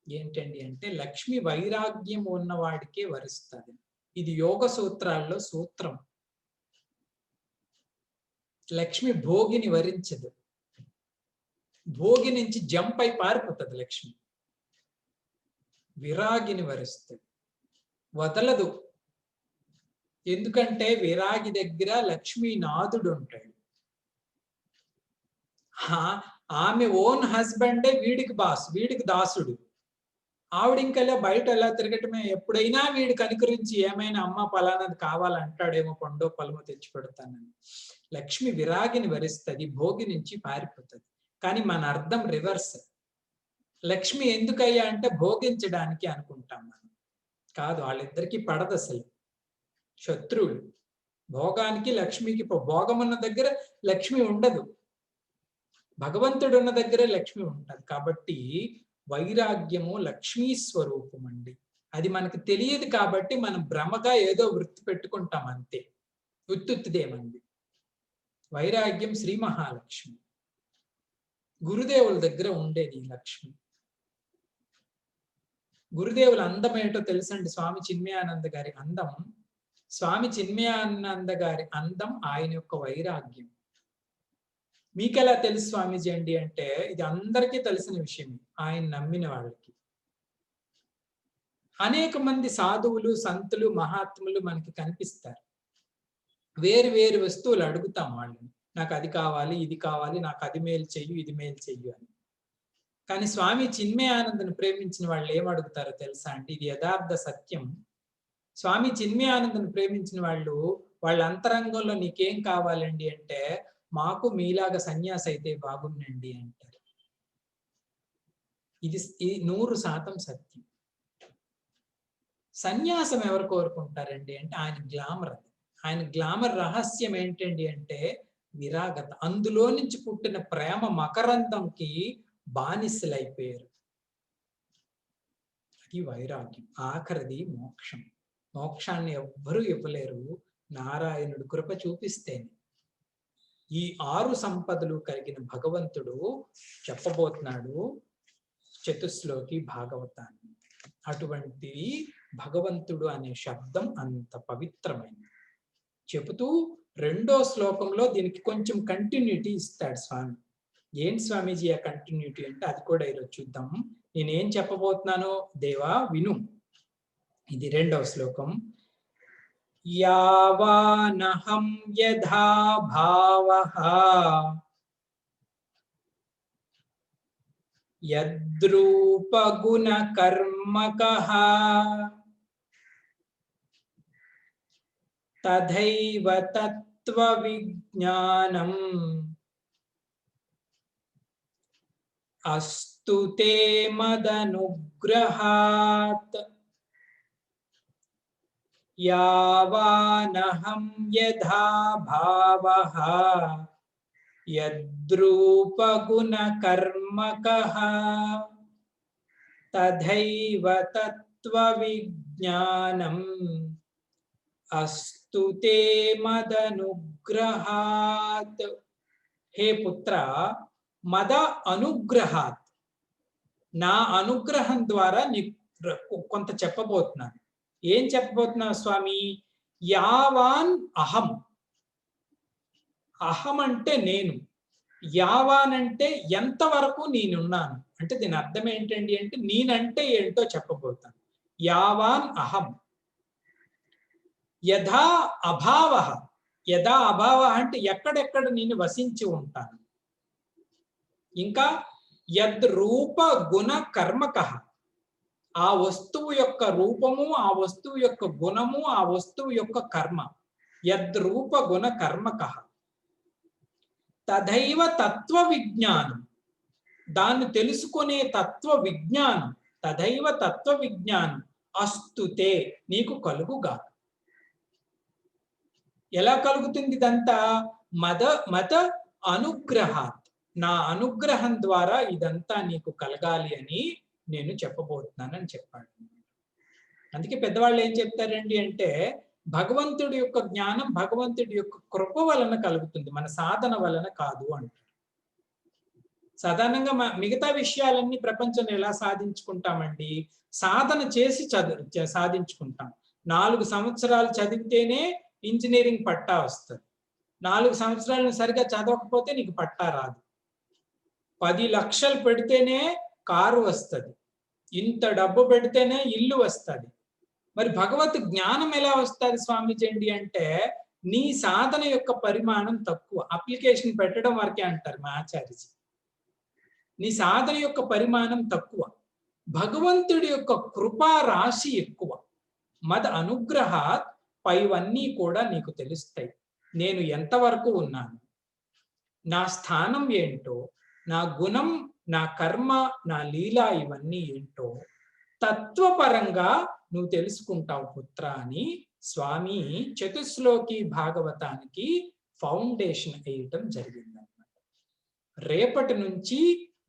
Speaker 1: ఏంటండి అంటే లక్ష్మి వైరాగ్యం ఉన్నవాడికే వరిస్తుంది. ఇది యోగ సూత్రాల్లో సూత్రం. లక్ష్మి భోగిని వరించదు. భోగి నుంచి జంప్ అయి పారిపోతుంది లక్ష్మి. విరాగిని వరిస్తుంది, వదలదు. ఎందుకంటే విరాగి దగ్గర లక్ష్మీనాథుడు ఉంటాడు. ఆమె ఓన్ హస్బెండే వీడికి బాస్, వీడికి దాసుడు. ఆవిడ ఇంకెలా బయట ఎలా తిరగటమే. ఎప్పుడైనా వీడికి అనుకరించి ఏమైనా అమ్మ పలానాది కావాలంటాడేమో, పండో పలమో తెచ్చి పెడతానని. లక్ష్మి విరాగిని వరిస్తుంది, భోగి నుంచి పారిపోతుంది. కానీ మన అర్థం రివర్స్. లక్ష్మి ఎందుకయ్యా అంటే భోగించడానికి అనుకుంటాం మనం. కాదు, వాళ్ళిద్దరికీ పడదు అసలు. శత్రువులు. భోగానికి లక్ష్మికి భోగం ఉన్న దగ్గర లక్ష్మి ఉండదు. భగవంతుడు ఉన్న దగ్గరే లక్ష్మి ఉంటది. కాబట్టి వైరాగ్యము లక్ష్మీ స్వరూపం అండి. అది మనకు తెలియదు కాబట్టి మనం భ్రమగా ఏదో వృత్తి పెట్టుకుంటాం అంతే. ఉత్తుత్తిదేమండి. వైరాగ్యం శ్రీ మహాలక్ష్మి. గురుదేవుల దగ్గర ఉండేది ఈ లక్ష్మి. గురుదేవుల అందం ఏంటో తెలుసండి. స్వామి చిన్మయానంద గారి అందం. స్వామి చిన్మయానంద గారి అందం ఆయన యొక్క వైరాగ్యం. మీకెలా తెలుసు స్వామీజీ అండి అంటే, ఇది అందరికీ తెలిసిన విషయం. ఆయన నమ్మిన వాళ్ళకి. అనేక మంది సాధువులు, సంతులు, మహాత్ములు మనకి కనిపిస్తారు. వేరు వేరు వస్తువులు అడుగుతాం వాళ్ళని. నాకు అది కావాలి, ఇది కావాలి, నాకు అది మేలు చెయ్యు, ఇది మేలు చెయ్యు అని. కానీ స్వామి చిన్మయానందను ప్రేమించిన వాళ్ళు ఏమడుగుతారో తెలుసా అండి? ఇది యథార్థ సత్యం. స్వామి చిన్మయానందను ప్రేమించిన వాళ్ళు వాళ్ళ అంతరంగంలో నీకేం కావాలండి అంటే, మాకు మీలాగా సన్యాసి అయితే బాగుండండి అంటారు. ఇది 100% సత్యం. సన్యాసం ఎవరు కోరుకుంటారండి అంటే ఆయన గ్లామర్. అది ఆయన గ్లామర్ రహస్యం ఏంటండి అంటే విరాగత. అందులో నుంచి పుట్టిన ప్రేమ మకరందంకి బానిసలైపోయారు. అది వైరాగ్యం. ఆఖరిది మోక్షం. మోక్షాన్ని ఎవ్వరూ ఇవ్వలేరు, నారాయణుడు కృప చూపిస్తేనే. ఈ 6 సంపదలు కలిగిన భగవంతుడు చెప్పబోతున్నాడు చతుశ్లోకి భాగవతాన్ని. అటువంటి భగవంతుడు అనే శబ్దం అంత పవిత్రమైనది. చెబుతూ 2వ శ్లోకంలో దీనికి కొంచెం కంటిన్యూటీ ఇస్తాడు స్వామి. ఏంటి స్వామీజీ ఆ కంటిన్యూటీ అంటే అది కూడా ఈరోజు చూద్దాం. నేనేం చెప్పబోతున్నానో దేవా విను. ఇది 2వ శ్లోకం. యావానహం యథా భావః యద్రూపగుణ కర్మకః తథైవ తత్వవిజ్ఞానం అస్తు తే మదనుగ్రహాత్. యావానహం యథా భావః యద్రూపగుణ కర్మకః తథైవ తత్వవిజ్ఞానం అస్తు తే మదనుగ్రహాత్. హే పుత్ర, మద అనుగ్రహాత్, నా అనుగ్రహం ద్వారా నీకు కొంత చెప్పబోతున్నాను. ఏం చెప్పబోతున్నావు స్వామి? యావాన్ అహం. అహం అంటే నేను, యావాన్ అంటే ఎంతవరకు నేనున్నాను అంటే దీని అర్థం ఏంటండి అంటే నేనంటే ఏంటో చెప్పబోతాను. యావాన్ అహం యథా అభావ. యథా అభావ అంటే ఎక్కడెక్కడ నేను వసించి ఉంటాను. ఇంకా యద్ రూప గుణ కర్మకః, ఆ వస్తువు యొక్క రూపము, ఆ వస్తువు యొక్క గుణము, ఆ వస్తువు యొక్క కర్మ. యద్ రూప గుణ కర్మకః తథైవ తత్వ విజ్ఞానం, దాన్ని తెలుసుకునే తత్వ విజ్ఞానం. తథైవ తత్వ విజ్ఞానం అస్తుతే, నీకు కలుగుగా. ఎలా కలుగుతుంది ఇదంతా? మద అనుగ్రహాత్, నా అనుగ్రహం ద్వారా ఇదంతా నీకు కలగాలి అని నేను చెప్పబోతున్నానని చెప్పాడు. అందుకే పెద్దవాళ్ళు ఏం చెప్తారండి అంటే భగవంతుడి యొక్క జ్ఞానం భగవంతుడి యొక్క కృప వలన కలుగుతుంది, మన సాధన వలన కాదు అంటారు. సాధారణంగా మిగతా విషయాలన్నీ ప్రపంచంలో ఎలా సాధించుకుంటామండి? సాధన చేసి సాధించుకుంటాం. 4 సంవత్సరాలు చదివితేనే ఇంజనీరింగ్ పట్టా వస్తుంది. 4 సంవత్సరాలు సరిగా చదవకపోతే నీకు పట్టా రాదు. 10 లక్షలు పెడితేనే కారు వస్తుంది, ఇంత డబ్బు పెడితేనే ఇల్లు వస్తుంది. మరి భగవత్ జ్ఞానం ఎలా వస్తుంది స్వామీజీ అండి అంటే నీ సాధన యొక్క పరిమాణం తక్కువ. అప్లికేషన్ పెట్టడం వరకే అంటారు మా ఆచార్యజీ. నీ సాధన యొక్క పరిమాణం తక్కువ, భగవంతుడి యొక్క కృపా రాశి ఎక్కువ. మద అనుగ్రహాత్, పైవన్నీ కూడా నీకు తెలుస్తాయి. నేను ఎంతవరకు ఉన్నాను, నా స్థానం ఏంటో, నా గుణం నా కర్మ, నా లీల ఇవన్నీ ఏంటో తత్వపరంగా నువ్వు తెలుసుకుంటావు పుత్ర అని స్వామి చతుశ్లోకి భాగవతానికి ఫౌండేషన్ వేయటం జరిగిందన్నమాట. రేపటి నుంచి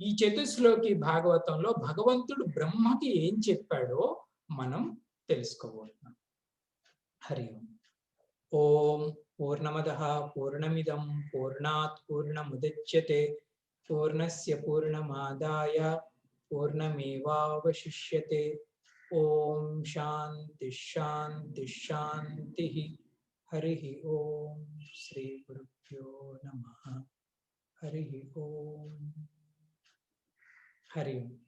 Speaker 1: ఈ చతుశ్లోకి భాగవతంలో భగవంతుడు బ్రహ్మకి ఏం చెప్పాడో మనం తెలుసుకోబోతున్నాం. హరి ఓం. ఓం పూర్ణమదః పూర్ణమిదం పూర్ణాత్ పూర్ణముదచ్యతే పూర్ణస్య పూర్ణమాదాయ పూర్ణమేవావశిష్యతే. ఓం శాంతి శాంతి శాంతి. హరి ఓం. శ్రీ గురుభ్యో నమః. హరి ఓం. హరి ఓం.